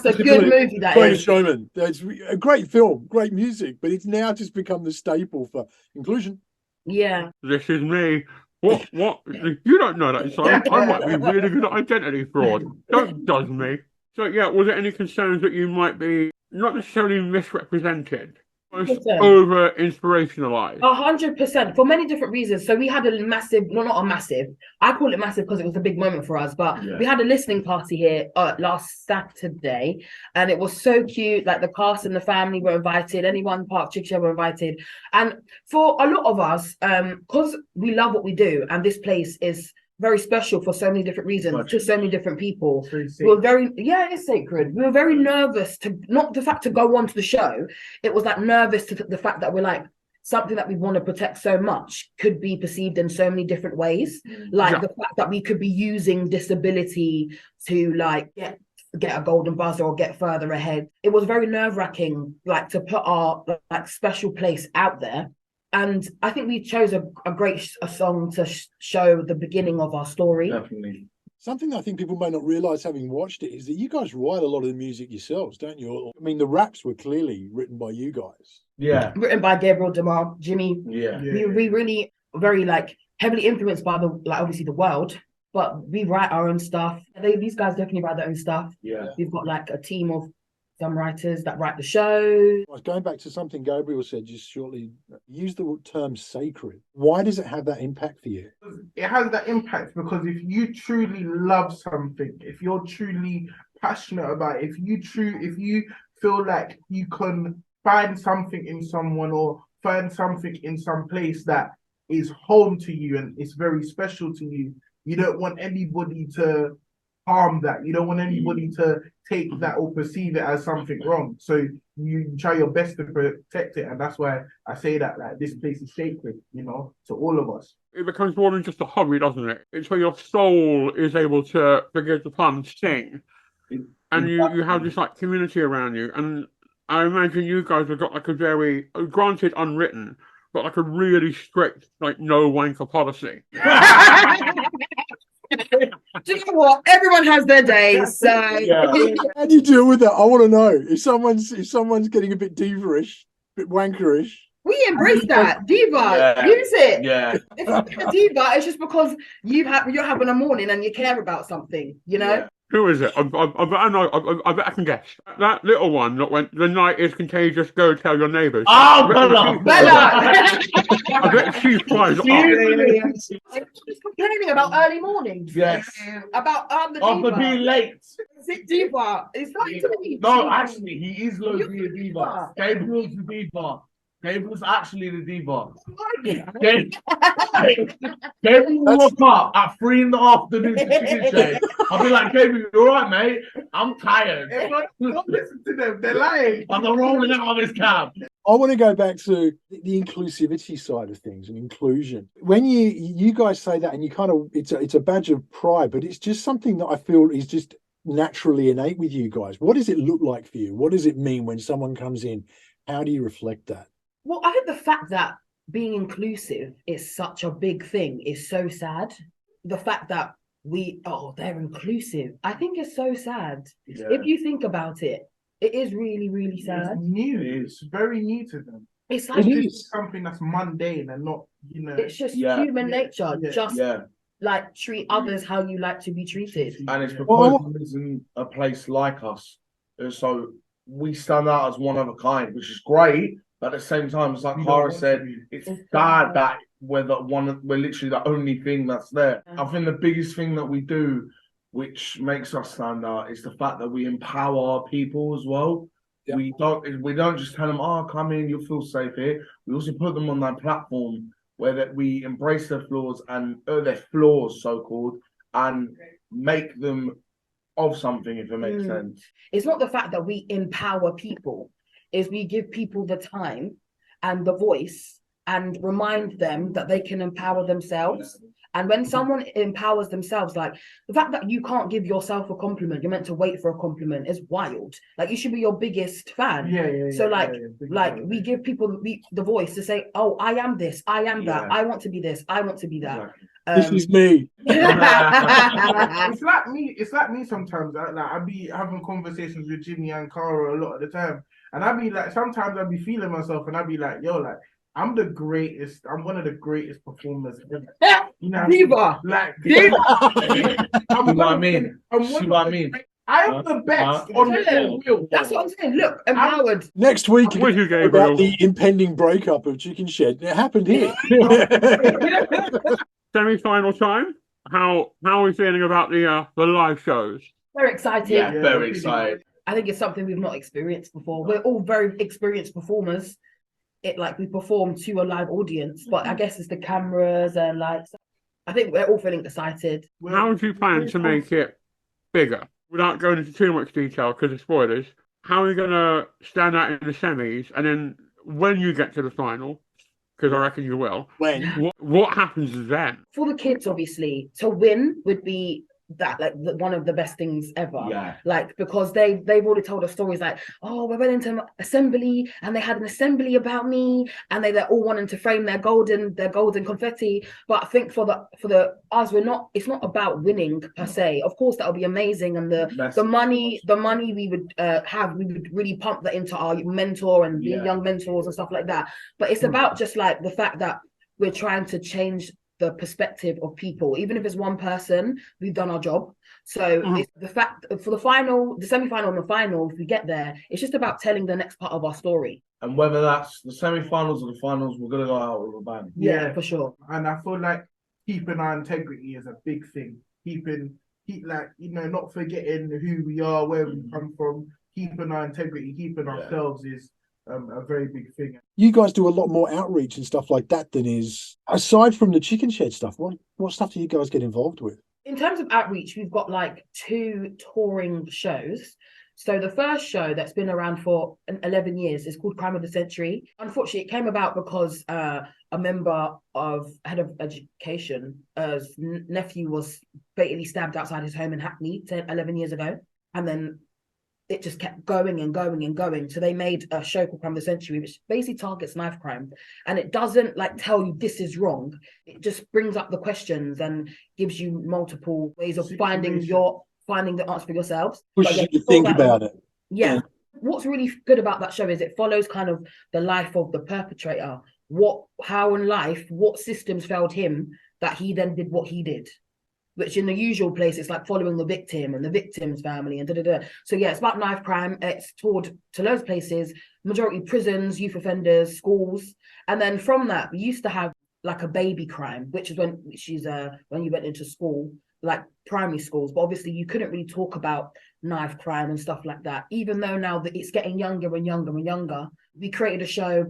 [SPEAKER 6] a good movie. That
[SPEAKER 1] Greatest Showman. It's a great film, great music, but it's now just become the staple for inclusion.
[SPEAKER 6] Yeah.
[SPEAKER 2] This is me. What? You don't know that song. I might be really good at identity fraud. Don't judge me. So yeah, was there any concerns that you might be not necessarily misrepresented? Over inspirationalized.
[SPEAKER 6] 100% for many different reasons. So we had a massive, not a massive, I call it massive because it was a big moment for us, but we had a listening party here last Saturday, and it was so cute. Like the cast and the family were invited, anyone part of Chickenshed were invited, and for a lot of us, because we love what we do, and this place is very special for so many different reasons to so many different people. We were it's sacred. We were very nervous to not the fact to go on to the show. It was like nervous to the fact that we're like something that we want to protect so much could be perceived in so many different ways. Like the fact that we could be using disability to like get a golden buzzer or get further ahead. It was very nerve-wracking, like to put our like special place out there. And I think we chose a great song to show the beginning of our story.
[SPEAKER 7] Definitely.
[SPEAKER 1] Something I think people may not realise having watched it is that you guys write a lot of the music yourselves, don't you? I mean, the raps were clearly written by you guys.
[SPEAKER 7] Yeah.
[SPEAKER 6] Written by Gabriel Demar, Jimmy.
[SPEAKER 7] Yeah.
[SPEAKER 6] We really very like heavily influenced by obviously the world, but we write our own stuff. These guys definitely write their own stuff.
[SPEAKER 7] Yeah.
[SPEAKER 6] We've got like a team of some writers that write the show.
[SPEAKER 1] I was going back to something Gabriel said just shortly. Use the term sacred. Why does it have that impact for you?
[SPEAKER 8] It has that impact because if you truly love something, if you're truly passionate about it, if you feel like you can find something in someone or find something in some place that is home to you and it's very special to you, you don't want anybody to harm that. You don't want anybody to take that or perceive it as something wrong. So you try your best to protect it. And that's why I say that like this place is sacred, to all of us.
[SPEAKER 2] It becomes more than just a hobby, doesn't it? It's where your soul is able to, forgive the pun, sing. And you have this like community around you. And I imagine you guys have got like a very, granted unwritten, but like a really strict, like no wanker policy.
[SPEAKER 6] Do you know what? Everyone has their days. So
[SPEAKER 1] how do you deal with that? I want to know. If someone's getting a bit diva-ish, a bit wankerish.
[SPEAKER 6] We embrace that. Diva. Use it.
[SPEAKER 7] Yeah.
[SPEAKER 6] If you're a diva, it's just because you're having a morning and you care about something,
[SPEAKER 7] Yeah.
[SPEAKER 2] Who is it? I bet I can guess. That little one that went, the night is contagious, go tell your neighbours.
[SPEAKER 7] Oh, Bella!
[SPEAKER 2] I bet she flies up.
[SPEAKER 6] She's complaining about early mornings.
[SPEAKER 7] Yes.
[SPEAKER 6] About the diva.
[SPEAKER 7] After being late.
[SPEAKER 6] Is it diva? It's not to me.
[SPEAKER 7] No, actually, he is low-key a diva. Gabriel's the diva. Gabriel's actually the diva. Gabriel will walk up at 3 PM to Chickenshed. I'll be like, Gabriel, you alright, mate? I'm tired.
[SPEAKER 8] Don't listen to them, they're lying.
[SPEAKER 7] I'm rolling out of this cab.
[SPEAKER 1] I want to go back to the inclusivity side of things and inclusion. When you guys say that, and you kind of, it's a badge of pride, but it's just something that I feel is just naturally innate with you guys. What does it look like for you? What does it mean when someone comes in? How do you reflect that?
[SPEAKER 6] Well, I think the fact that being inclusive is such a big thing is so sad. The fact that they're inclusive, I think is so sad.
[SPEAKER 7] Yeah.
[SPEAKER 6] If you think about it, it is really, really sad.
[SPEAKER 8] It's new. It's very new to them.
[SPEAKER 6] It's like
[SPEAKER 8] It's something that's mundane and not,
[SPEAKER 6] it's just
[SPEAKER 7] Yeah.
[SPEAKER 6] human nature.
[SPEAKER 8] Yeah.
[SPEAKER 6] Just
[SPEAKER 7] Yeah,
[SPEAKER 6] like treat others how you like to be treated.
[SPEAKER 7] and it's because
[SPEAKER 1] Well,
[SPEAKER 7] there isn't a place like us, so we stand out as one of a kind, which is great. But at the same time, it's like
[SPEAKER 8] We don't
[SPEAKER 7] Cara
[SPEAKER 8] want to
[SPEAKER 7] said,
[SPEAKER 8] be.
[SPEAKER 7] it's
[SPEAKER 6] It's
[SPEAKER 7] bad
[SPEAKER 6] bad.
[SPEAKER 7] that we're literally the only thing that's there.
[SPEAKER 6] Yeah.
[SPEAKER 7] I think the biggest thing that we do, which makes us stand out, is the fact that we empower our people as well.
[SPEAKER 1] Yeah.
[SPEAKER 7] We don't just tell them, "Oh, come in, you'll feel safe here." We also put them on that platform where that we embrace their flaws and their flaws, so called, and make them of something, if it makes sense.
[SPEAKER 6] It's not the fact that we empower people, is we give people the time and the voice and remind them that they can empower themselves. And when someone empowers themselves, like the fact that you can't give yourself a compliment, you're meant to wait for a compliment, is wild. Like you should be your biggest fan.
[SPEAKER 8] Yeah.
[SPEAKER 6] So
[SPEAKER 8] Big
[SPEAKER 6] we give people the voice to say, "Oh, I am this, I am that,
[SPEAKER 7] Yeah.
[SPEAKER 6] I want to be this, I want to be that."
[SPEAKER 1] This is me.
[SPEAKER 8] It's like me. It's like me sometimes. I be having conversations with Jimmy and Cara a lot of the time, and I be like, sometimes I be feeling myself, and I be like, yo, like I'm the greatest. I'm one of the greatest performers ever. You know,
[SPEAKER 6] Diva.
[SPEAKER 8] like
[SPEAKER 6] Diva.
[SPEAKER 8] I'm
[SPEAKER 7] See what I mean?
[SPEAKER 8] I'm
[SPEAKER 7] See
[SPEAKER 8] one
[SPEAKER 7] what I
[SPEAKER 8] of the-
[SPEAKER 7] mean?
[SPEAKER 8] I am the best
[SPEAKER 7] Huh?
[SPEAKER 8] on the wheel.
[SPEAKER 6] That's what I'm saying. Look, empowered.
[SPEAKER 1] Next week,
[SPEAKER 2] I'm with you,
[SPEAKER 1] about
[SPEAKER 2] Gabriel.
[SPEAKER 1] the impending breakup of Chickenshed. It happened here.
[SPEAKER 2] Semi-final time. How are we feeling about the live shows?
[SPEAKER 6] Very excited.
[SPEAKER 7] Yeah, very excited.
[SPEAKER 6] I think it's something we've not experienced before. We're all very experienced performers. We perform to a live audience, but I guess it's the cameras and like. I think we're all feeling excited.
[SPEAKER 2] How do you plan to make it bigger? Without going into too much detail because of spoilers, how are you going to stand out in the semis? And then when you get to the final, because I reckon you will, what happens then?
[SPEAKER 6] For the kids, obviously, to win would be that one of the best things ever.
[SPEAKER 7] Yeah.
[SPEAKER 6] Like because they've already told us stories like, oh, we went into an assembly and they had an assembly about me and they're all wanting to frame their golden confetti. But I think for the us, it's not about winning per se. Of course that would be amazing, and the money we would have, we would really pump that into our mentor and young mentors and stuff like that. But it's about just like the fact that we're trying to change the perspective of people. Even if it's one person, we've done our job. So it's the fact for the semi-final and the final, if we get there, it's just about telling the next part of our story.
[SPEAKER 7] And whether that's the semi-finals or the finals, we're gonna go out with a bang.
[SPEAKER 6] Yeah, for sure.
[SPEAKER 8] And I feel like keeping our integrity is a big thing. Not forgetting who we are, where we come from, keeping our integrity, keeping ourselves is a very big thing.
[SPEAKER 1] You guys do a lot more outreach and stuff like that than is aside from the Chickenshed stuff. What stuff do you guys get involved with?
[SPEAKER 6] In terms of outreach, we've got like 2 touring shows. So the first show that's been around for 11 years is called Crime of the Century. Unfortunately, it came about because a member of head of education's nephew was fatally stabbed outside his home in Hackney 11 years ago. And then it just kept going and going and going. So they made a show called Crime of the Century, which basically targets knife crime. And it doesn't like tell you this is wrong. It just brings up the questions and gives you multiple ways of finding the answer for yourselves.
[SPEAKER 1] Pushes you to think about it.
[SPEAKER 6] Yeah. What's really good about that show is it follows kind of the life of the perpetrator. How in life, what systems failed him that he then did what he did. Which in the usual place, it's like following the victim and the victim's family and da-da-da. So yeah, it's about knife crime. It's toured to loads of places, majority prisons, youth offenders, schools. And then from that, we used to have like a baby crime, which is when you went into school, like primary schools. But obviously you couldn't really talk about knife crime and stuff like that. Even though now that it's getting younger and younger and younger, we created a show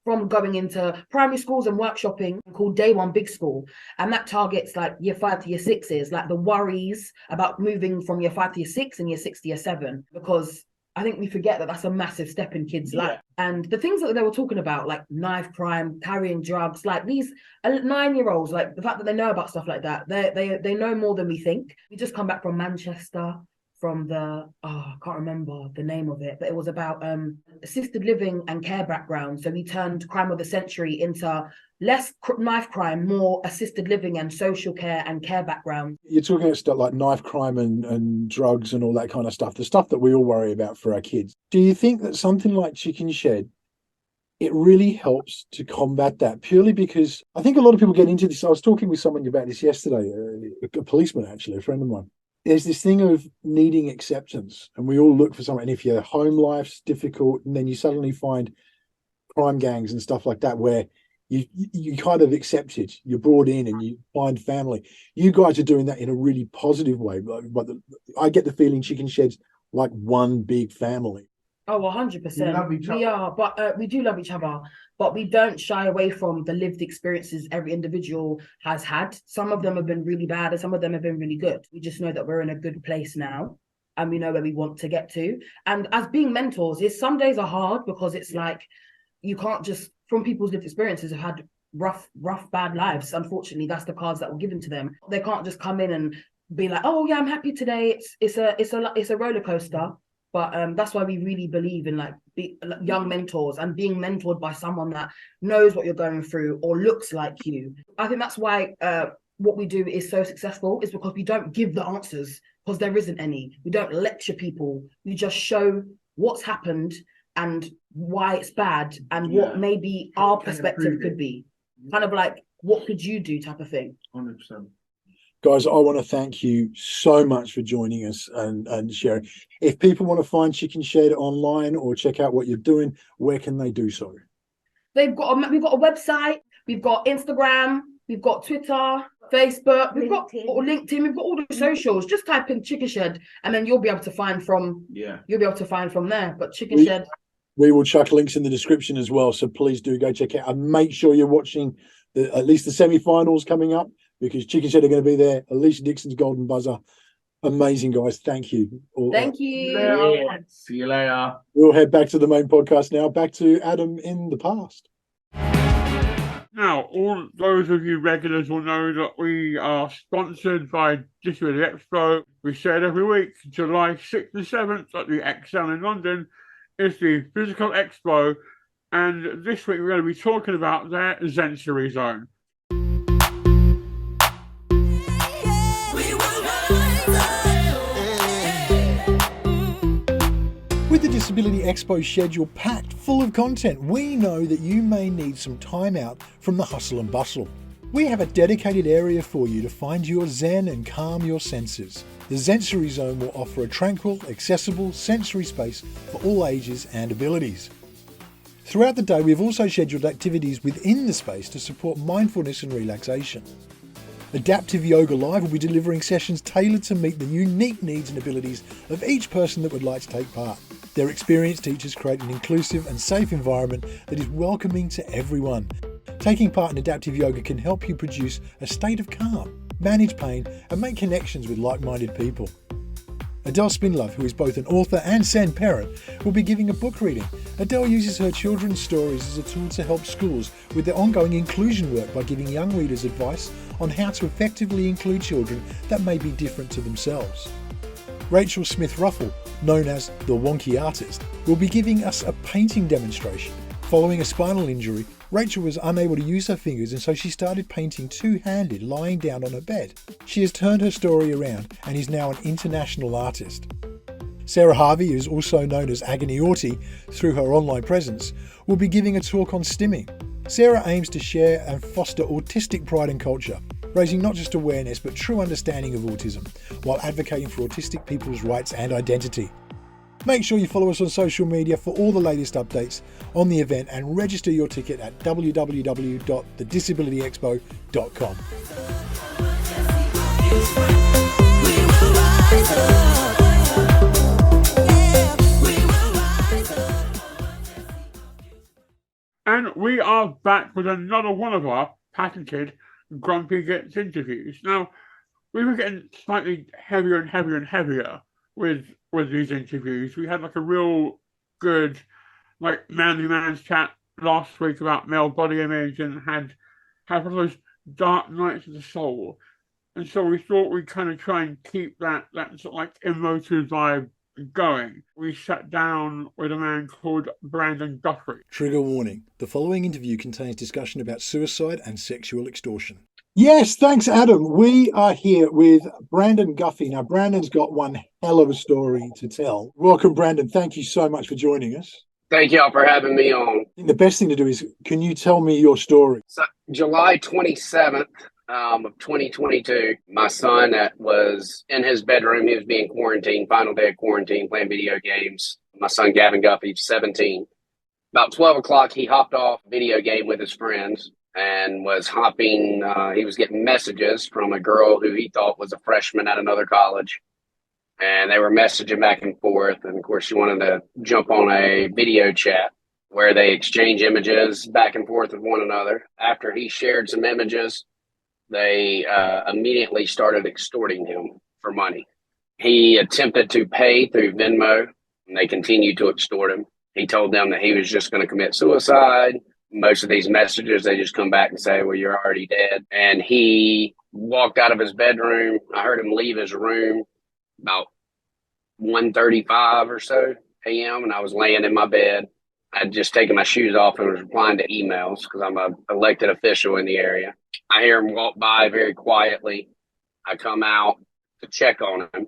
[SPEAKER 6] from going into primary schools and workshopping called Day One Big School. And that targets like year 5 to year 6s, like the worries about moving from year 5 to year 6 and year 6 to year 7, because I think we forget that that's a massive step in kids' life. And the things that they were talking about, like knife crime, carrying drugs, like these 9-year-olds, like the fact that they know about stuff like that, they know more than we think. We just come back from Manchester, from the I can't remember the name of it, but it was about assisted living and care background. So we turned crime of the century into less knife crime, more assisted living and social care and care background.
[SPEAKER 1] You're talking about stuff like knife crime and drugs and all that kind of stuff, the stuff that we all worry about for our kids. Do you think that something like Chickenshed, it really helps to combat that, purely because I think a lot of people get into this? I was talking with someone about this yesterday, a policeman, actually, a friend of mine. There's this thing of needing acceptance, and we all look for someone. And if your home life's difficult, and then you suddenly find crime gangs and stuff like that, where you kind of accept it, you're brought in and you find family. You guys are doing that in a really positive way. But I get the feeling Chickenshed's like one big family.
[SPEAKER 6] Oh, 100%.
[SPEAKER 8] We love each
[SPEAKER 6] We
[SPEAKER 8] other.
[SPEAKER 6] are, but we do love each other, but we don't shy away from the lived experiences every individual has had. Some of them have been really bad and some of them have been really good. We just know that we're in a good place now and we know where we want to get to. And as being mentors, some days are hard because it's like you can't just, from people's lived experiences, have had rough, bad lives. Unfortunately, that's the cards that were given to them. They can't just come in and be like, oh yeah, I'm happy today. It's a roller coaster. But that's why we really believe in young mentors and being mentored by someone that knows what you're going through or looks like you. I think that's why what we do is so successful, is because we don't give the answers, because there isn't any. We don't lecture people. We just show what's happened and why it's bad and what maybe our perspective could be. Kind of like, what could you do type of thing.
[SPEAKER 7] 100%.
[SPEAKER 1] Guys, I want to thank you so much for joining us and sharing. If people want to find Chickenshed online or check out what you're doing, where can they do so?
[SPEAKER 6] We've got a website, we've got Instagram, we've got Twitter, Facebook, we've got LinkedIn, we've got all the socials. Just type in Chickenshed and then you'll be able to find from there. But Chickenshed.
[SPEAKER 1] We will chuck links in the description as well, so please do go check it out and make sure you're watching at least the semi-finals coming up, because Chickenshed are going to be there. Alesha Dixon's Golden Buzzer. Amazing, guys. Thank you.
[SPEAKER 6] Thank you.
[SPEAKER 7] See you later.
[SPEAKER 1] We'll head back to the main podcast now. Back to Adam in the past.
[SPEAKER 2] Now, all those of you regulars will know that we are sponsored by Disability Expo. We say it every week. July 6th and 7th at the XL in London is the physical expo. And this week we're going to be talking about their sensory zone.
[SPEAKER 1] With the Disability Expo schedule packed full of content, we know that you may need some time out from the hustle and bustle. We have a dedicated area for you to find your zen and calm your senses. The Sensory Zone will offer a tranquil, accessible sensory space for all ages and abilities. Throughout the day, we've also scheduled activities within the space to support mindfulness and relaxation. Adaptive Yoga Live will be delivering sessions tailored to meet the unique needs and abilities of each person that would like to take part. Their experienced teachers create an inclusive and safe environment that is welcoming to everyone. Taking part in adaptive yoga can help you produce a state of calm, manage pain, and make connections with like-minded people. Adele Spinlove, who is both an author and SEND parent, will be giving a book reading. Adele uses her children's stories as a tool to help schools with their ongoing inclusion work by giving young readers advice on how to effectively include children that may be different to themselves. Rachel Smith-Ruffle, known as the Wonky Artist, will be giving us a painting demonstration. Following a spinal injury, Rachel was unable to use her fingers, and so she started painting two-handed lying down on her bed. She has turned her story around and is now an international artist. Sarah Harvey, who is also known as Agony Auti through her online presence, will be giving a talk on stimming. Sarah aims to share and foster autistic pride and culture, raising not just awareness but true understanding of autism, while advocating for autistic people's rights and identity. Make sure you follow us on social media for all the latest updates on the event and register your ticket at www.thedisabilityexpo.com.
[SPEAKER 2] And we are back with another one of our patented Grumpy Gits interviews. Now, we were getting slightly heavier and heavier and heavier with these interviews. We had like a real good manly man's chat last week about male body image, and had one of those dark nights of the soul. And so we thought we'd kind of try and keep that sort of like emotive vibe going. We sat down with a man called Brandon Guffey.
[SPEAKER 1] Trigger warning. The following interview contains discussion about suicide and sexual extortion. Yes, thanks, Adam. We are here with Brandon Guffey. Now, Brandon's got one hell of a story to tell. Welcome, Brandon. Thank you so much for joining us.
[SPEAKER 9] Thank y'all for having me on.
[SPEAKER 1] I think the best thing to do is, can you tell me your story?
[SPEAKER 9] So, July 27th of 2022, my son was in his bedroom. He was being quarantined, final day of quarantine, playing video games. My son, Gavin Guffey, 17. About 12 o'clock, he hopped off a video game with his friends and was hopping. He was getting messages from a girl who he thought was a freshman at another college. And they were messaging back and forth. And, of course, she wanted to jump on a video chat where they exchange images back and forth with one another. After he shared some images, they immediately started extorting him for money. He attempted to pay through Venmo, and they continued to extort him. He told them that he was just going to commit suicide. Most of these messages, they just come back and say, well, you're already dead. And he walked out of his bedroom. I heard him leave his room about 1:35 or so a.m. and I was laying in my bed. I'd just taken my shoes off and was replying to emails because I'm an elected official in the area. I hear him walk by very quietly. I come out to check on him.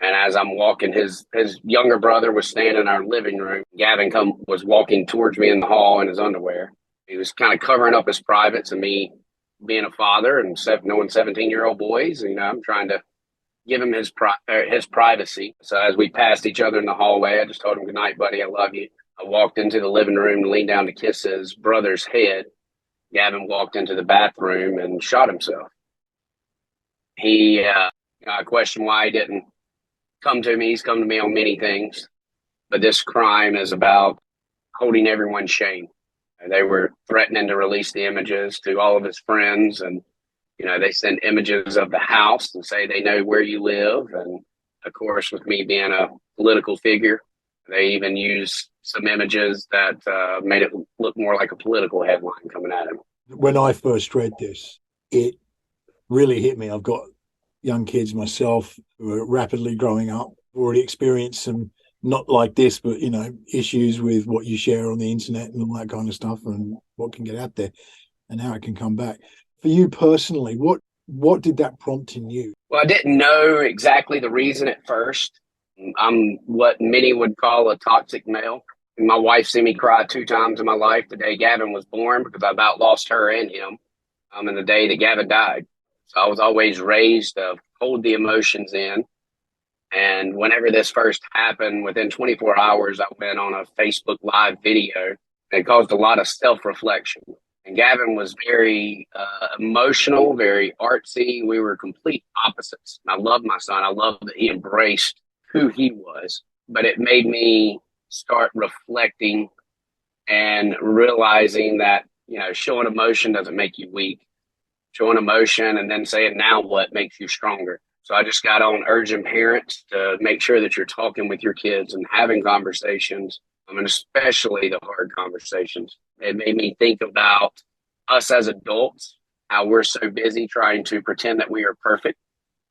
[SPEAKER 9] And as I'm walking, his younger brother was standing in our living room. Gavin was walking towards me in the hall in his underwear. He was kind of covering up his privates, and me being a father and knowing 17-year-old boys, I'm trying to give him his privacy. So as we passed each other in the hallway, I just told him, good night, buddy. I love you. I walked into the living room and leaned down to kiss his brother's head. Gavin walked into the bathroom and shot himself. I questioned why he didn't come to me. He's come to me on many things, but this crime is about holding everyone's shame. They were threatening to release the images to all of his friends, and they send images of the house and say they know where you live. And of course, with me being a political figure, they even use some images that made it look more like a political headline coming at him.
[SPEAKER 1] When I first read this, it really hit me. I've got young kids myself who are rapidly growing up, already experienced some, not like this, but, issues with what you share on the internet and all that kind of stuff and what can get out there and how it can come back. For you personally, what did that prompt in you?
[SPEAKER 9] Well, I didn't know exactly the reason at first. I'm what many would call a toxic male. My wife seen me cry 2 times in my life the day Gavin was born because I about lost her and him, and the day that Gavin died. So I was always raised to hold the emotions in. And whenever this first happened, within 24 hours, I went on a Facebook Live video. It caused a lot of self-reflection. And Gavin was very emotional, very artsy. We were complete opposites. I loved my son. I loved that he embraced who he was. But it made me start reflecting and realizing that, showing emotion doesn't make you weak. Showing emotion and then saying, now what, makes you stronger. So I just got on urging parents to make sure that you're talking with your kids and having conversations, and especially the hard conversations. It made me think about us as adults, how we're so busy trying to pretend that we are perfect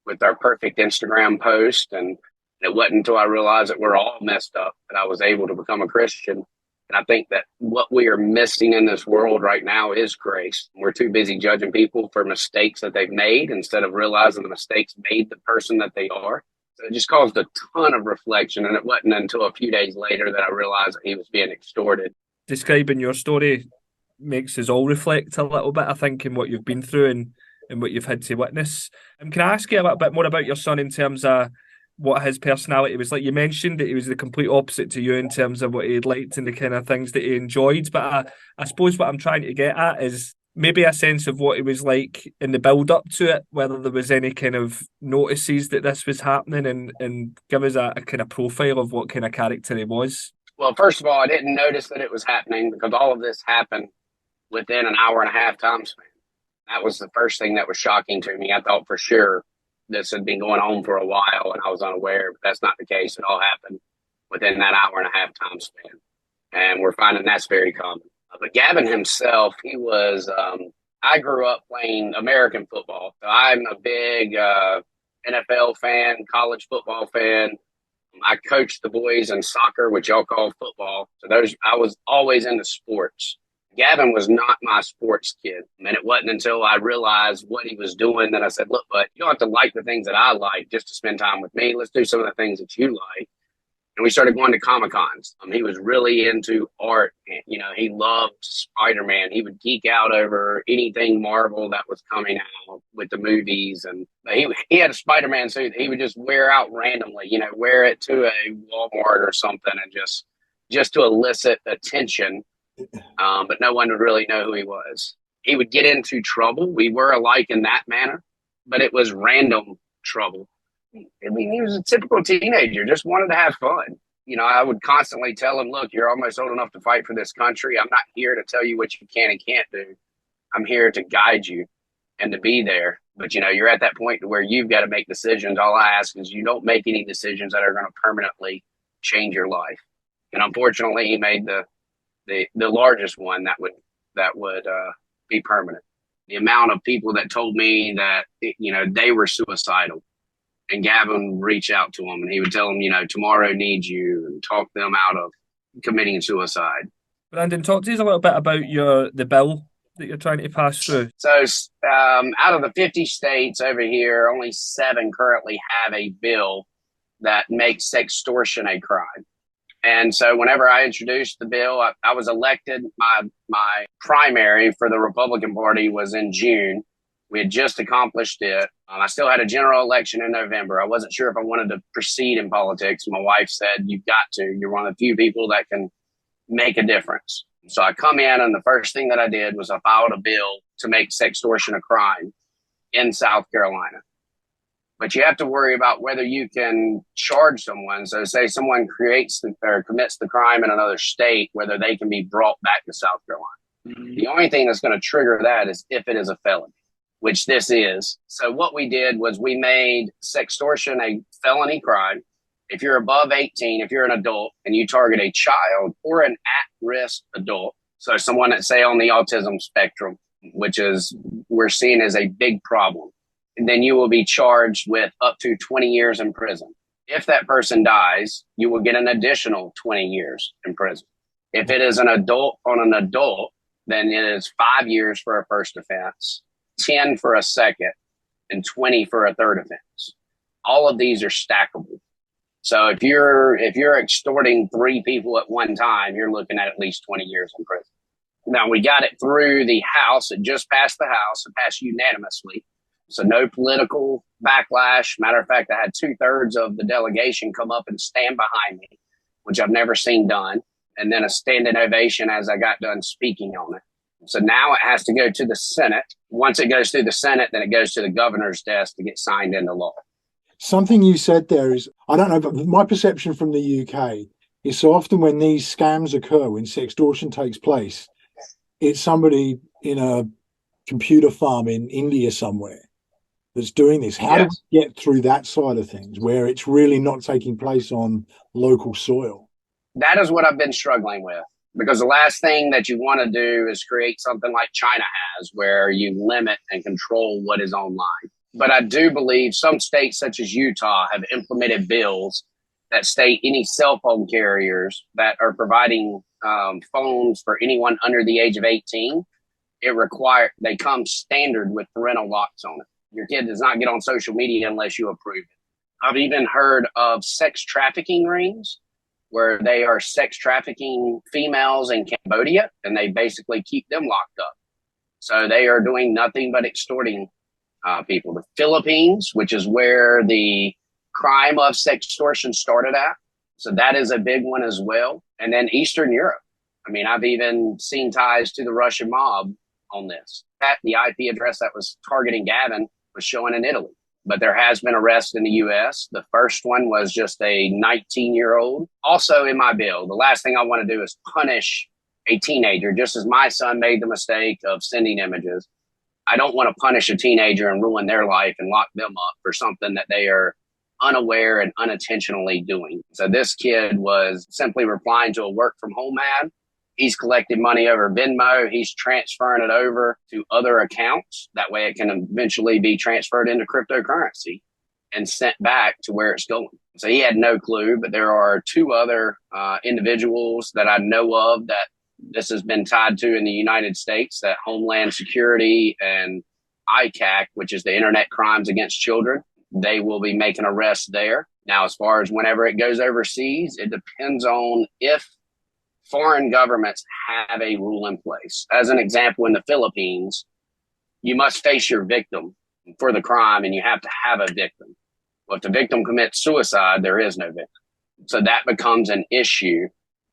[SPEAKER 9] with our perfect Instagram post. And it wasn't until I realized that we're all messed up that I was able to become a Christian. And I think that what we are missing in this world right now is grace. We're too busy judging people for mistakes that they've made instead of realizing the mistakes made the person that they are. So it just caused a ton of reflection. And it wasn't until a few days later that I realized that he was being extorted.
[SPEAKER 3] Describing your story makes us all reflect a little bit, I think, in what you've been through and what you've had to witness. Can I ask you a little bit more about your son in terms of what his personality was like? You mentioned that he was the complete opposite to you in terms of what he liked and the kind of things that he enjoyed. But I suppose what I'm trying to get at is maybe a sense of what he was like in the build up to it, whether there was any kind of notices that this was happening, and give us a kind of profile of what kind of character he was.
[SPEAKER 9] Well, first of all, I didn't notice that it was happening because all of this happened within an hour and a half time span. That was the first thing that was shocking to me. I thought for sure this had been going on for a while and I was unaware, but that's not the case. It all happened within that hour and a half time span. And we're finding that's very common. But Gavin himself, he was I grew up playing American football. So I'm a big NFL fan, college football fan. I coached the boys in soccer, which y'all call football. So I was always into sports. Gavin was not my sports kid. And it wasn't until I realized what he was doing that I said, look, but you don't have to like the things that I like just to spend time with me. Let's do some of the things that you like. And we started going to Comic-Cons. He was really into art. You know, he loved Spider-Man. He would geek out over anything Marvel that was coming out with the movies. And he had a Spider-Man suit that he would just wear out randomly, you know, wear it to a Walmart or something and just to elicit attention. But no one would really know who he was. He would get into trouble. We were alike in that manner, but it was random trouble. I mean, he was a typical teenager, just wanted to have fun. You know, I would constantly tell him, look, you're almost old enough to fight for this country. I'm not here to tell you what you can and can't do. I'm here to guide you and to be there. But, you know, you're at that point where you've got to make decisions. All I ask is you don't make any decisions that are going to permanently change your life. And unfortunately, he made the largest one that would be permanent. The amount of people that told me that, you know, they were suicidal. And Gavin would reach out to them and he would tell them, you know, tomorrow needs you, and talk them out of committing suicide.
[SPEAKER 3] Brandon, talk to us a little bit about the bill that you're trying to pass through.
[SPEAKER 9] So out of the 50 states over here, only 7 currently have a bill that makes extortion a crime. And so whenever I introduced the bill, I was elected. My primary for the Republican Party was in June. We had just accomplished it. I still had a general election in November. I wasn't sure if I wanted to proceed in politics. My wife said, you've got to. You're one of the few people that can make a difference. So I come in, and the first thing that I did was I filed a bill to make sextortion a crime in South Carolina. But you have to worry about whether you can charge someone. So say someone commits the crime in another state, whether they can be brought back to South Carolina. Mm-hmm. The only thing that's going to trigger that is if it is a felony, which this is. So what we did was we made sextortion a felony crime. If you're above 18, if you're an adult and you target a child or an at-risk adult, so someone that's, say, on the autism spectrum, which is we're seeing as a big problem, then you will be charged with up to 20 years in prison. If that person dies, you will get an additional 20 years in prison. If it is an adult on an adult, then it is 5 years for a first offense, 10 for a second, and 20 for a third offense. All of these are stackable. So if you're extorting 3 people at one time, you're looking at least 20 years in prison. Now, we got it through the House. It just passed the House. It passed unanimously. So no political backlash. Matter of fact, I had 2/3 of the delegation come up and stand behind me, which I've never seen done. And then a standing ovation as I got done speaking on it. So now it has to go to the Senate. Once it goes through the Senate, then it goes to the governor's desk to get signed into law.
[SPEAKER 1] Something you said there is, I don't know, but my perception from the UK is so often when these scams occur, when sextortion takes place, it's somebody in a computer farm in India somewhere that's doing this. How do we get through that side of things where it's really not taking place on local soil?
[SPEAKER 9] That is what I've been struggling with, because the last thing that you want to do is create something like China has, where you limit and control what is online. But I do believe some states, such as Utah, have implemented bills that state any cell phone carriers that are providing phones for anyone under the age of 18, they come standard with parental locks on it. Your kid does not get on social media unless you approve it. I've even heard of sex trafficking rings where they are sex trafficking females in Cambodia, and they basically keep them locked up. So they are doing nothing but extorting people. The Philippines, which is where the crime of sextortion started at. So that is a big one as well. And then Eastern Europe. I mean, I've even seen ties to the Russian mob on this. The IP address that was targeting Gavin was showing in Italy. But there has been arrests in the U.S. The first one was just a 19-year-old. Also in my bill, the last thing I want to do is punish a teenager, just as my son made the mistake of sending images. I don't want to punish a teenager and ruin their life and lock them up for something that they are unaware and unintentionally doing. So this kid was simply replying to a work from home ad. He's collecting money over Venmo. He's transferring it over to other accounts. That way it can eventually be transferred into cryptocurrency and sent back to where it's going. So he had no clue, but there are two other individuals that I know of that this has been tied to in the United States, that Homeland Security and ICAC, which is the Internet Crimes Against Children, they will be making arrests there. Now, as far as whenever it goes overseas, it depends on if foreign governments have a rule in place. As an example, in the Philippines, you must face your victim for the crime and you have to have a victim. Well, if the victim commits suicide, there is no victim. So that becomes an issue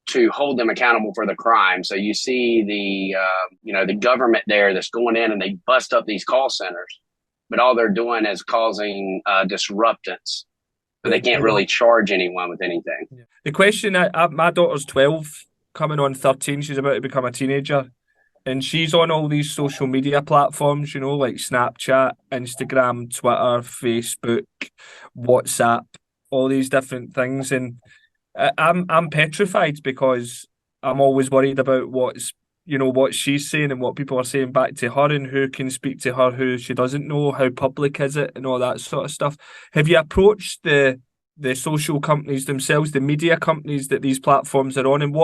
[SPEAKER 9] to hold them accountable for the crime. So you see the government there that's going in and they bust up these call centers, but all they're doing is causing disruptance. But they can't really charge anyone with anything.
[SPEAKER 3] The question, my daughter's 12, coming on 13. She's about to become a teenager. And she's on all these social media platforms, like Snapchat, Instagram, Twitter, Facebook, WhatsApp, all these different things. And I'm petrified because I'm always worried about what she's saying and what people are saying back to her and who can speak to her, who she doesn't know, how public is it, and all that sort of stuff. Have you approached the social companies themselves, the media companies that these platforms are on, and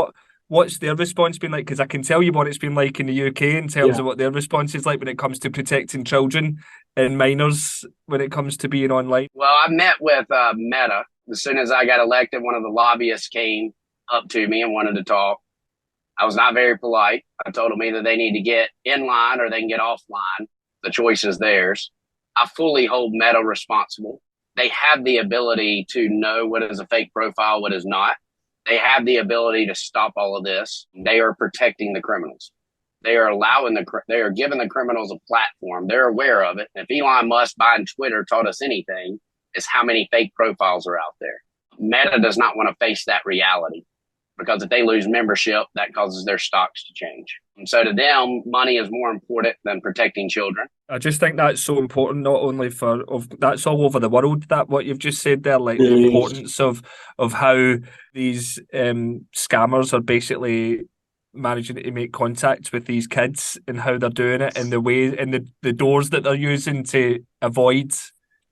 [SPEAKER 3] what's their response been like? Because I can tell you what it's been like in the UK in terms of what their response is like when it comes to protecting children and minors when it comes to being online.
[SPEAKER 9] Well, I met with Meta. As soon as I got elected, one of the lobbyists came up to me and wanted to talk. I was not very polite. I told them either they need to get in line or they can get offline. The choice is theirs. I fully hold Meta responsible. They have the ability to know what is a fake profile, what is not. They have the ability to stop all of this. They are protecting the criminals. They are they are giving the criminals a platform. They're aware of it. If Elon Musk buying Twitter taught us anything, it's how many fake profiles are out there. Meta does not want to face that reality because if they lose membership, that causes their stocks to change. And so to them, money is more important than protecting children.
[SPEAKER 3] I just think that's so important, not only that's all over the world, that what you've just said there, like the importance of how these scammers are basically managing to make contact with these kids and how they're doing it and the way and the doors that they're using to avoid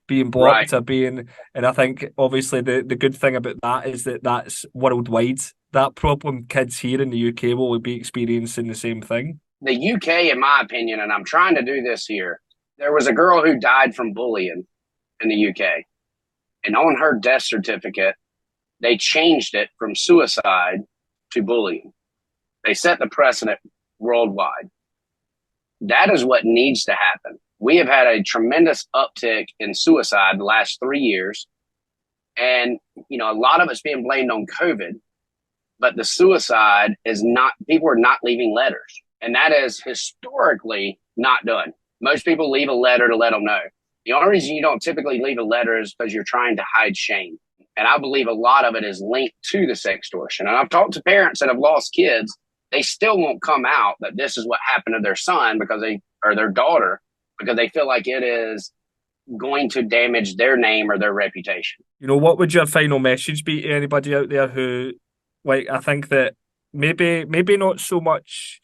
[SPEAKER 3] being blocked or being, and I think obviously the good thing about that is that that's worldwide. That problem, kids here in the UK will be experiencing the same thing.
[SPEAKER 9] The UK, in my opinion, and I'm trying to do this here, there was a girl who died from bullying in the UK. And on her death certificate, they changed it from suicide to bullying. They set the precedent worldwide. That is what needs to happen. We have had a tremendous uptick in suicide the last 3 years. And, a lot of it's being blamed on COVID. But the suicide is not, people are not leaving letters. And that is historically not done. Most people leave a letter to let them know. The only reason you don't typically leave a letter is because you're trying to hide shame. And I believe a lot of it is linked to the sextortion. And I've talked to parents that have lost kids. They still won't come out that this is what happened to their son or their daughter, because they feel like it is going to damage their name or their reputation.
[SPEAKER 3] What would your final message be to anybody out there who, I think that maybe not so much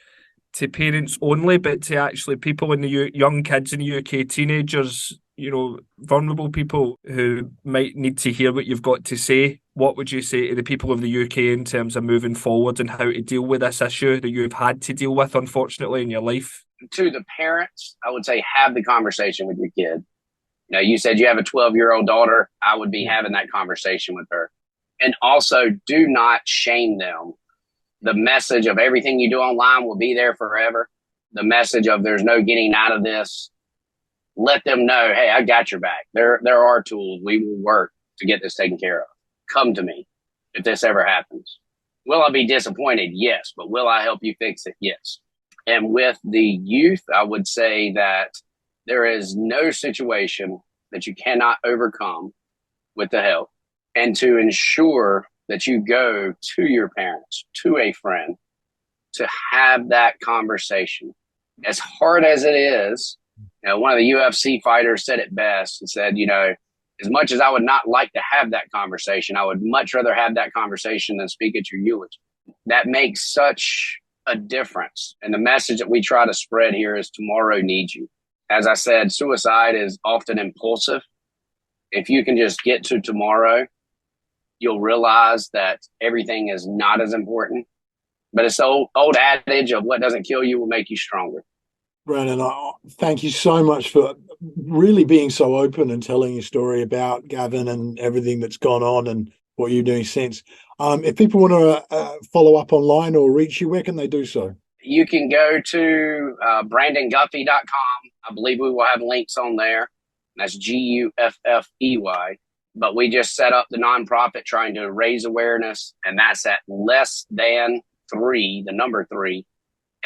[SPEAKER 3] to parents only, but to actually people in the young kids in the UK, teenagers, vulnerable people who might need to hear what you've got to say. What would you say to the people of the UK in terms of moving forward and how to deal with this issue that you've had to deal with, unfortunately, in your life?
[SPEAKER 9] To the parents, I would say have the conversation with your kid. You said you have a 12-year-old daughter. I would be having that conversation with her. And also, do not shame them. The message of everything you do online will be there forever. The message of there's no getting out of this. Let them know, hey, I got your back. There are tools. We will work to get this taken care of. Come to me if this ever happens. Will I be disappointed? Yes. But will I help you fix it? Yes. And with the youth, I would say that there is no situation that you cannot overcome with the help. And to ensure that you go to your parents, to a friend, to have that conversation. As hard as it is, one of the UFC fighters said it best and said, as much as I would not like to have that conversation, I would much rather have that conversation than speak at your eulogy. That makes such a difference. And the message that we try to spread here is tomorrow needs you. As I said, suicide is often impulsive. If you can just get to tomorrow, you'll realize that everything is not as important. But it's the old adage of what doesn't kill you will make you stronger.
[SPEAKER 1] Brandon, thank you so much for really being so open and telling your story about Gavin and everything that's gone on and what you're doing since. If people want to follow up online or reach you, where can they do so?
[SPEAKER 9] You can go to BrandonGuffey.com. I believe we will have links on there. That's Guffey. But we just set up the nonprofit trying to raise awareness, and that's at less than 3, the number 3,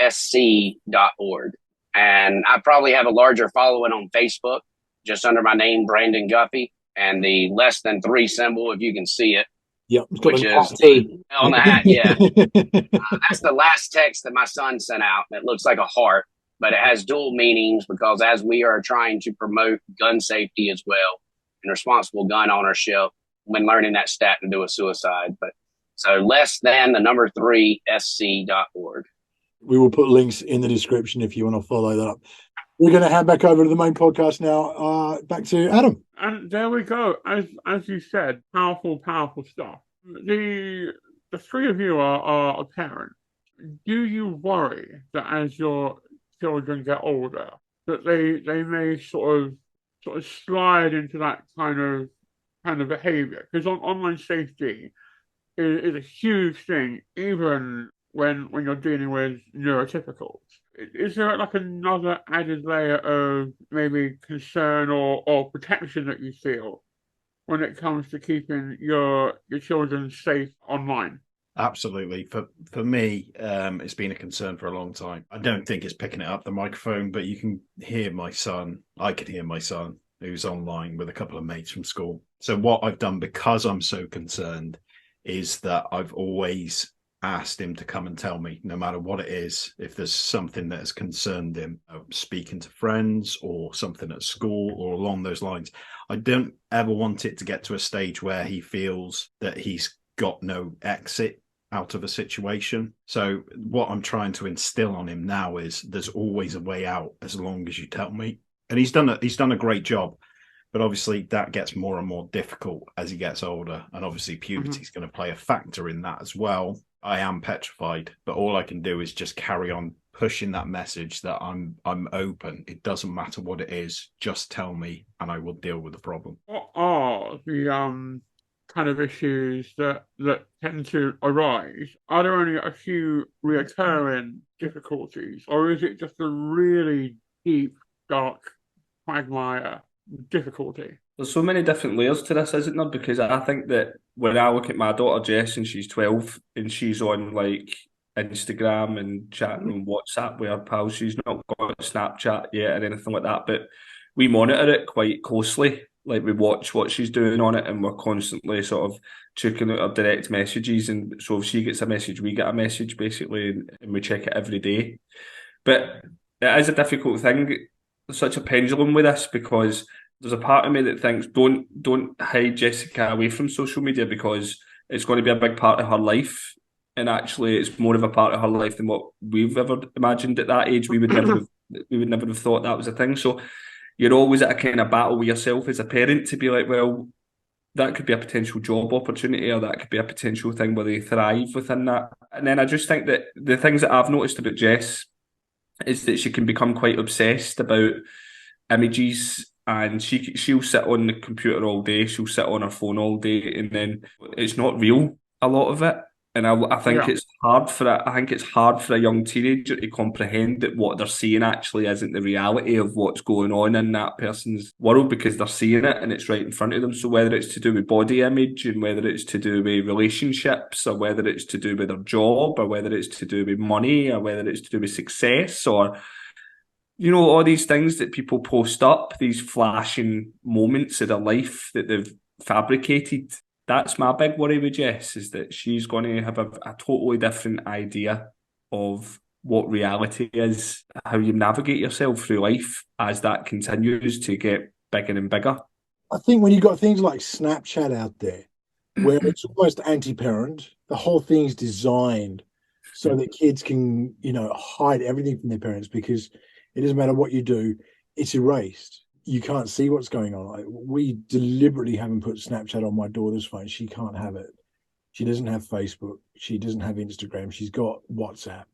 [SPEAKER 9] sc.org. And I probably have a larger following on Facebook, just under my name, Brandon Guffey, and the less than 3 symbol, if you can see it.
[SPEAKER 1] Yep,
[SPEAKER 9] which is on the hat. Yeah, that's the last text that my son sent out. It looks like a heart, but it has dual meanings because as we are trying to promote gun safety as well and responsible gun ownership, when learning that stat to do a suicide. But so less than the number 3 sc.org.
[SPEAKER 1] We will put links in the description if you want to follow that up. We're going to hand back over to the main podcast now. Back to Adam.
[SPEAKER 2] And there we go. As you said, powerful stuff. The 3 of you are parents. Do you worry that as your children get older, that they may sort of slide into that kind of behavior? Because online safety is a huge thing, even when you're dealing with neurotypicals. Is there like another added layer of maybe concern or protection that you feel when it comes to keeping your children safe online?
[SPEAKER 4] Absolutely. For me, it's been a concern for a long time. I don't think it's picking it up, the microphone, but you can hear my son. I can hear my son who's online with a couple of mates from school. So what I've done, because I'm so concerned, is that I've always asked him to come and tell me, no matter what it is, if there's something that has concerned him, speaking to friends or something at school or along those lines. I don't ever want it to get to a stage where he feels that he's got no exit out of a situation. So what I'm trying to instill on him now is there's always a way out as long as you tell me. And he's done a great job. But obviously that gets more and more difficult as he gets older. And obviously puberty is going to play a factor in that as well. I am petrified, but all I can do is just carry on pushing that message that I'm open. It doesn't matter what it is. Just tell me and I will deal with the problem.
[SPEAKER 2] What are the kind of issues that tend to arise? Are there only a few reoccurring difficulties, or is it just a really deep, dark quagmire difficulty?
[SPEAKER 3] There's so many different layers to this, isn't there? Because I think that when I look at my daughter Jess and she's 12 and she's on like Instagram and chatting on WhatsApp with her pals, she's not got Snapchat yet or anything like that, but we monitor it quite closely. Like we watch what she's doing on it and we're constantly sort of checking out her direct messages. And so if she gets a message, we get a message basically, and we check it every day. But it is a difficult thing, such a pendulum with this, because there's a part of me that thinks don't hide Jessica away from social media because it's going to be a big part of her life, and actually it's more of a part of her life than what we've ever imagined at that age. We would never have thought that was a thing. So you're always at a kind of battle with yourself as a parent to be like, well, that could be a potential job opportunity, or that could be a potential thing where they thrive within that. And then I just think that the things that I've noticed about Jess is that she can become quite obsessed about images. And she'll sit on the computer all day, she'll sit on her phone all day, and then it's not real, a lot of it. And I think it's hard for a young teenager to comprehend that what they're seeing actually isn't the reality of what's going on in that person's world, because they're seeing it and it's right in front of them. So whether it's to do with body image, and whether it's to do with relationships, or whether it's to do with their job, or whether it's to do with money, or whether it's to do with success, or all these things that people post up, these flashing moments of their life that they've fabricated. That's my big worry with Jess, is that she's going to have a totally different idea of what reality is, how you navigate yourself through life as that continues to get bigger and bigger.
[SPEAKER 1] I think when you've got things like Snapchat out there, where it's almost anti-parent, the whole thing's designed so that kids can, hide everything from their parents, because it doesn't matter what you do, it's erased. You can't see what's going on. We deliberately haven't put Snapchat on my daughter's phone. She can't have it. She doesn't have Facebook. She doesn't have Instagram. She's got WhatsApp.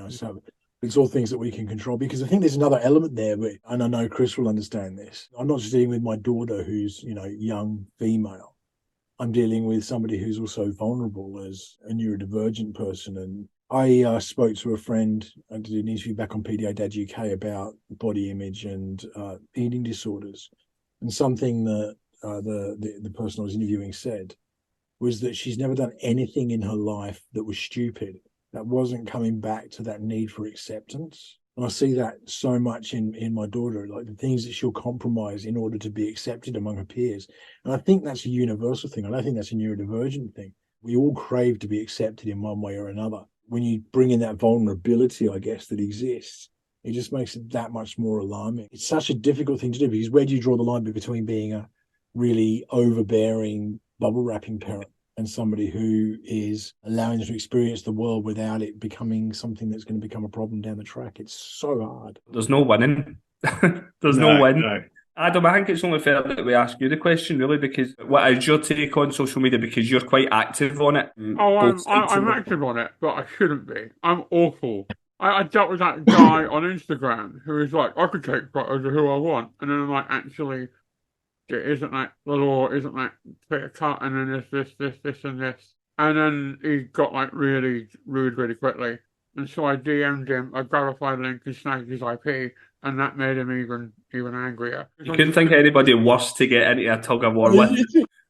[SPEAKER 1] So it's all things that we can control, because I think there's another element there, and I know Chris will understand this. I'm not just dealing with my daughter who's, young female. I'm dealing with somebody who's also vulnerable as a neurodivergent person. And I spoke to a friend, I did an interview back on PDA Dad UK about body image and eating disorders. And something that the person I was interviewing said was that she's never done anything in her life that was stupid, that wasn't coming back to that need for acceptance. And I see that so much in my daughter, like the things that she'll compromise in order to be accepted among her peers. And I think that's a universal thing. I don't think that's a neurodivergent thing. We all crave to be accepted in one way or another. When you bring in that vulnerability, I guess, that exists, it just makes it that much more alarming. It's such a difficult thing to do, because where do you draw the line between being a really overbearing, bubble wrapping parent and somebody who is allowing them to experience the world without it becoming something that's going to become a problem down the track? It's so hard.
[SPEAKER 3] There's no winning. There's no win. No. Adam, I think it's only fair that we ask you the question, really, because what is your take on social media? Because you're quite active on it.
[SPEAKER 2] Oh, I'm active on it, but I shouldn't be. I'm awful. I dealt with that guy on Instagram who is like, I could take photos of who I want. And then I'm like, actually, it isn't like the law, isn't like take a cut, and then there's this, and this. And then he got like really rude really quickly. And so I DM'd him a verified link and snagged his IP, and that made him even angrier.
[SPEAKER 3] You couldn't think of anybody worse to get into a tug of war with.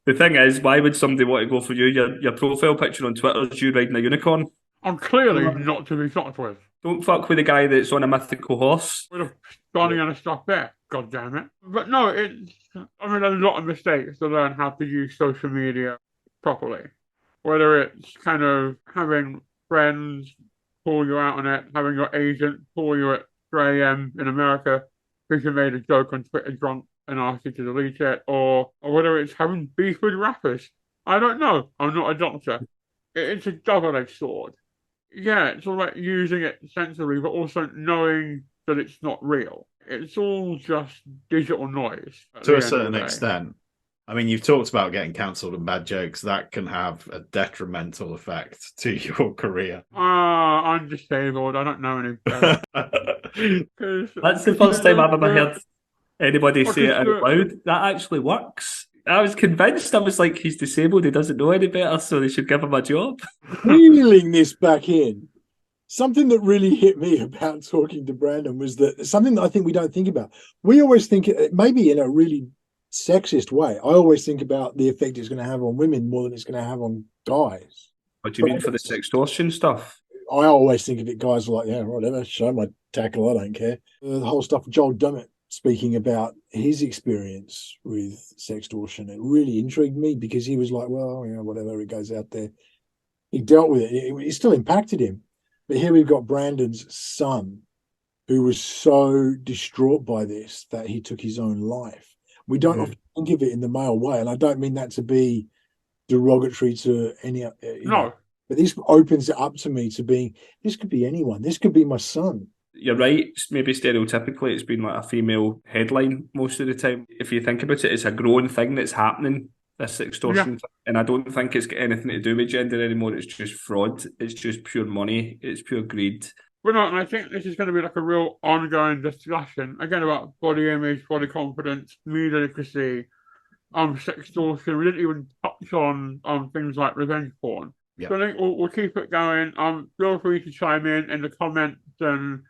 [SPEAKER 3] The thing is, why would somebody want to go for you? Your profile picture on Twitter is you riding a unicorn.
[SPEAKER 2] I'm clearly not to be fucked with.
[SPEAKER 3] Don't fuck with the guy that's on a mythical horse.
[SPEAKER 2] With a stunning and a stuff there. God damn it. But no, I made a lot of mistakes to learn how to use social media properly. Whether it's kind of having friends call you out on it, having your agent call you at 3 a.m. in America because you made a joke on Twitter drunk and asked you to delete it, or whether it's having beef with rappers. I don't know. I'm not a doctor. It's a double-edged sword. Yeah, it's all about using it sensibly, but also knowing that it's not real. It's all just digital noise.
[SPEAKER 4] To a certain extent. I mean, you've talked about getting cancelled and bad jokes. That can have a detrimental effect to your career.
[SPEAKER 2] I'm disabled. I don't know any better.
[SPEAKER 3] That's the first time I've ever heard anybody say it out loud. That actually works. I was convinced. I was like, he's disabled. He doesn't know any better, so they should give him a job.
[SPEAKER 1] Reeling this back in, something that really hit me about talking to Brandon was that something that I think we don't think about. We always think, maybe in a really sexist way, I always think about the effect it's going to have on women more than it's going to have on guys.
[SPEAKER 3] What do you mean for the sextortion stuff?
[SPEAKER 1] I always think of it, guys are like, yeah, whatever, show my tackle, I don't care. The whole stuff with Joel Dummett speaking about his experience with sextortion, it really intrigued me, because he was like, well, whatever, it goes out there. He dealt with it. It still impacted him. But here we've got Brandon's son, who was so distraught by this that he took his own life. We don't often think of it in the male way, and I don't mean that to be derogatory to any.
[SPEAKER 2] No.
[SPEAKER 1] But this opens it up to me to being, this could be anyone. This could be my son.
[SPEAKER 3] You're right. Maybe stereotypically it's been like a female headline most of the time. If you think about it, it's a growing thing that's happening, this extortion. Yeah. And I don't think it's got anything to do with gender anymore. It's just fraud. It's just pure money. It's pure greed.
[SPEAKER 2] Well, no, and I think this is going to be like a real ongoing discussion, again, about body image, body confidence, media literacy, sextortion. We didn't even touch on things like revenge porn. Yep. So I think we'll keep it going. Feel free to chime in the comments and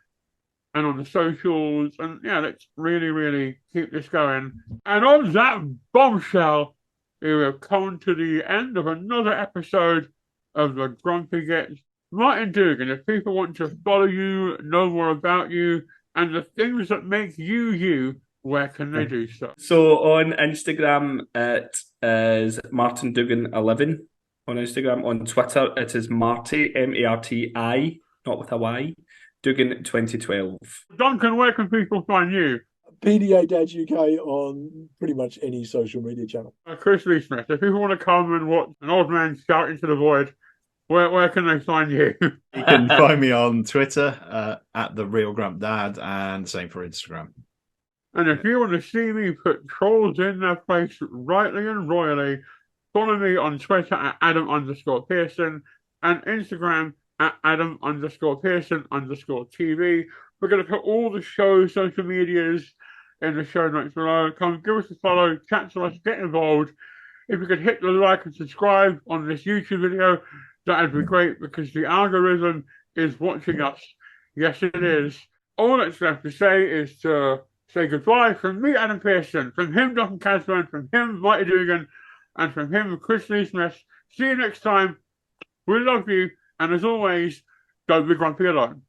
[SPEAKER 2] on the socials. And yeah, let's really, really keep this going. And on that bombshell, we have come to the end of another episode of the Grumpy Gits. Martin Dugan, if people want to follow you, know more about you, and the things that make you you, where can they do so?
[SPEAKER 3] So on Instagram, it is Martin Dugan 11 on Instagram. On Twitter, it is Marty, Marti, not with a Y, Dugan 2012.
[SPEAKER 2] Duncan, where can people find you?
[SPEAKER 1] PDA Dad UK on pretty much any social media channel.
[SPEAKER 2] Chris Lee Smith, if people want to come and watch an old man shout into the void, Where can they find you?
[SPEAKER 4] You can find me on Twitter at the Real Grump Dad, and same for Instagram.
[SPEAKER 2] And if you want to see me put trolls in their place rightly and royally, follow me on Twitter at Adam_Pearson and Instagram at Adam_Pearson_TV. We're going to put all the show's social medias in the show notes below. Come give us a follow, chat to us, get involved. If you could hit the like and subscribe on this YouTube video, that'd be great because the algorithm is watching us. Yes, it is. All that's left to say is to say goodbye from me, Adam Pearson, from him, Duncan Casburn, from him, Mighty Dugan, and from him, Chris Lee Smith. See you next time. We love you, and as always, don't be grumpy alone.